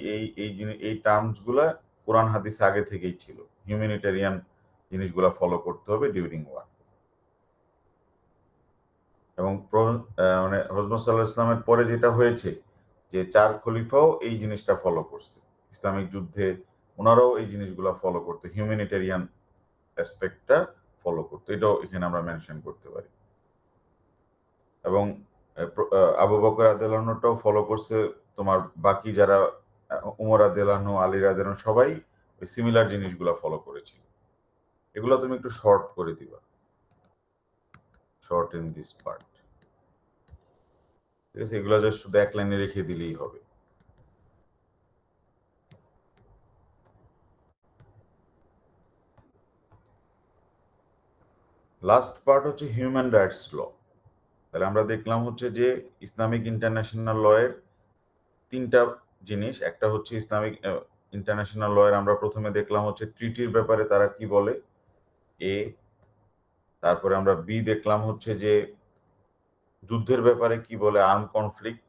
এই টার্মস গুলা কোরআন হাদিসে আগে থেকেই ছিল। হিউম্যানিটেরিয়ান জিনিসগুলা ফলো করতে হবে ডিউরিং ওয়ার। এবং মানে হযরত মুহাম্মদ সাল্লাল্লাহু আলাইহি ওয়াসাল্লামের পরে যেটা হয়েছে যে 4 খলিফাও এই জিনিসটা ফলো করছে। ইসলামিক যুদ্ধে ওনারাও এই জিনিসগুলা ফলো করতো, হিউম্যানিটেরিয়ান অ্যাসপেক্টটা ফলো করতো, এটাও এখানে আমরা মেনশন করতে পারি। এবং আবু বকর রাদিয়াল্লাহু আনহুটাও ফলো করছে তোমার বাকি যারা উমর রাদিয়াল্লাহু আনহু, আলী রাদিয়াল্লাহু আনহু সবাই ওই সিমিলার জিনিসগুলো ফলো করেছিল। এগুলো তুমি একটু শর্ট করে দিবা, শর্ট ইন দিস পার্ট। ঠিক আছে, এগুলো জাস্ট শুধু এক লাইনে রেখে দিলেই হবে। লাস্ট পার্ট হচ্ছে হিউম্যান রাইটস ল। তাহলে আমরা দেখলাম হচ্ছে যে ইসলামিক ইন্টারন্যাশনাল ল এর তিনটা জিনিস। একটা হচ্ছে ইসলামিক ইন্টারন্যাশনাল ল এর আমরা প্রথমে দেখলাম হচ্ছে ট্রিটির ব্যাপারে তারা কি বলে, এ। তারপরে আমরা বি দেখলাম হচ্ছে যে যুদ্ধের ব্যাপারে কি বলে, আর্ম কনফ্লিক্ট।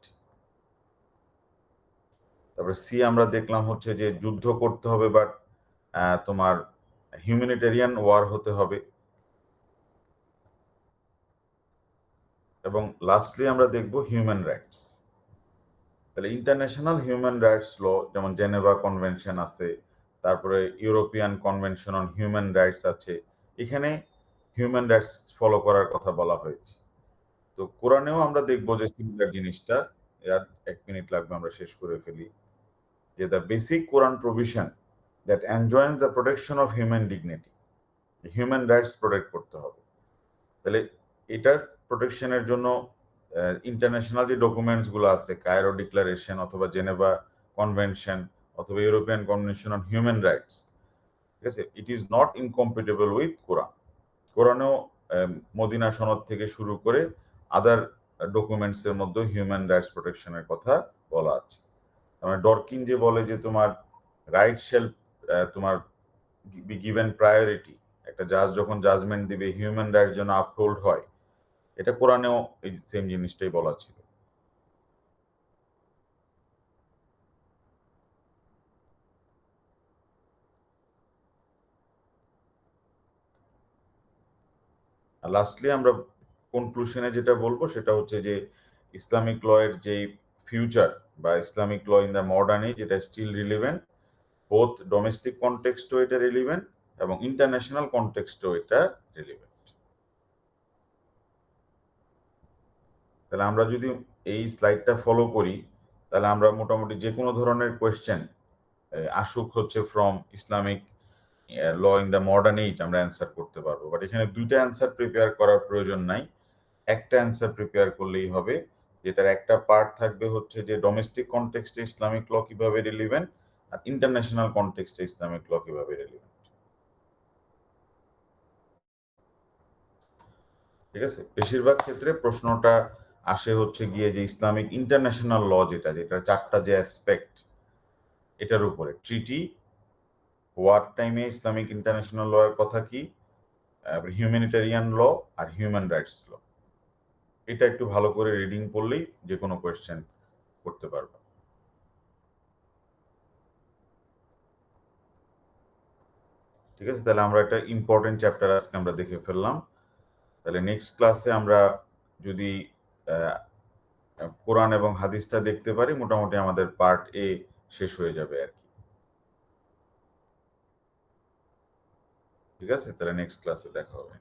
তারপরে সি আমরা দেখলাম হচ্ছে যে যুদ্ধ করতে হবে বাট তোমার হিউম্যানিটেরিয়ান ওয়ার হতে হবে। এবং লাস্টলি আমরা দেখব হিউম্যান রাইটস। তাহলে ইন্টারন্যাশনাল হিউম্যান রাইটস ল যেমন জেনেভা কনভেনশন আছে, তারপরে European convention on human rights আছে, এখানে হিউম্যান রাইটস ফলো করার কথা বলা হয়েছে। তো কোরআনেও আমরা দেখবো যে সিমিলার জিনিসটা। আর 1 মিনিট লাগবে, আমরা শেষ করে ফেলি। যে the basic Quran provision that enjoins the protection of human dignity, human rights protect করতে হবে। তাহলে এটার প্রোটেকশনের জন্য ইন্টারন্যাশনাল যে ডকুমেন্টসগুলো আছে, কায়রো ডিক্লারেশন অথবা জেনেভা কনভেনশন অথবা European convention on human rights, ঠিক আছে, it is not incompatible with Quran. কোরআনেও মদিনা সনদ থেকে শুরু করে আদার ডকুমেন্টসের মধ্যে হিউম্যান রাইটস প্রোটেকশনের কথা বলা আছে। মানে ডরকিন যে বলে যে তোমার রাইট শেল তোমার বি গিভেন প্রায়োরিটি, একটা জাজ যখন জাজমেন্ট দিবে হিউম্যান রাইটস যেন আপহোল্ড হয়, এটা কোরআনেও এই সেম জিনিসটাই বলা ছিল। আর লাস্টলি আমরা কনক্লুশনে যেটা বলবো সেটা হচ্ছে যে ইসলামিক ল এর যে ফিউচার বা Islamic law in the modern age, এটা স্টিল রিলিভেন্ট। বোথ ডোমেস্টিক কনটেক্সটও এটা রিলিভেন্ট এবং ইন্টারন্যাশনাল কনটেক্সটও এটা রিলিভেন্ট। তাহলে আমরা যদি এই স্লাইডটা ফলো করি, তাহলে আমরা মোটামুটি যে কোনো ধরনের কোয়েশ্চেন আসুক হচ্ছে from Islamic law in the modern age আমরা অ্যান্সার করতে পারবো। বাট এখানে দুইটা অ্যান্সার প্রিপেয়ার করার প্রয়োজন নাই, একটা অ্যান্সার প্রিপেয়ার করলেই হবে, যেটার একটা পার্ট থাকবে হচ্ছে যে ডোমেস্টিক কনটেক্সটে ইসলামিক ল কিভাবে রিলিভেন্ট আর ইন্টারন্যাশনাল কনটেক্সটে ইসলামিক ল কিভাবে রিলিভেন্ট। ঠিক আছে, বেশিরভাগ ক্ষেত্রে প্রশ্নটা আসে হচ্ছে গিয়ে যে ইসলামিক ইন্টারন্যাশনাল ল যেটা চারটা যে অ্যাসপেক্ট, এটার উপরে ট্রিটি, ওয়ার টাইমে ইসলামিক ইন্টারন্যাশনাল ল এর কথা কি, হিউম্যানিটেরিয়ান ল আর হিউম্যান রাইটস ল। এটা একটু ভালো করে রিডিং করলেই যে কোনো কোয়েশ্চেন করতে পারবে। ঠিক আছে, তাহলে আমরা একটা ইম্পর্টেন্ট চ্যাপ্টার আজকে আমরা দেখে ফেললাম। তাহলে নেক্সট ক্লাসে আমরা যদি কোরআন এবং হাদিসটা দেখতে পারি, মোটামুটি আমাদের পার্ট এ শেষ হয়ে যাবে আর কি। ঠিক আছে, তাহলে নেক্সট ক্লাসে দেখা হবে।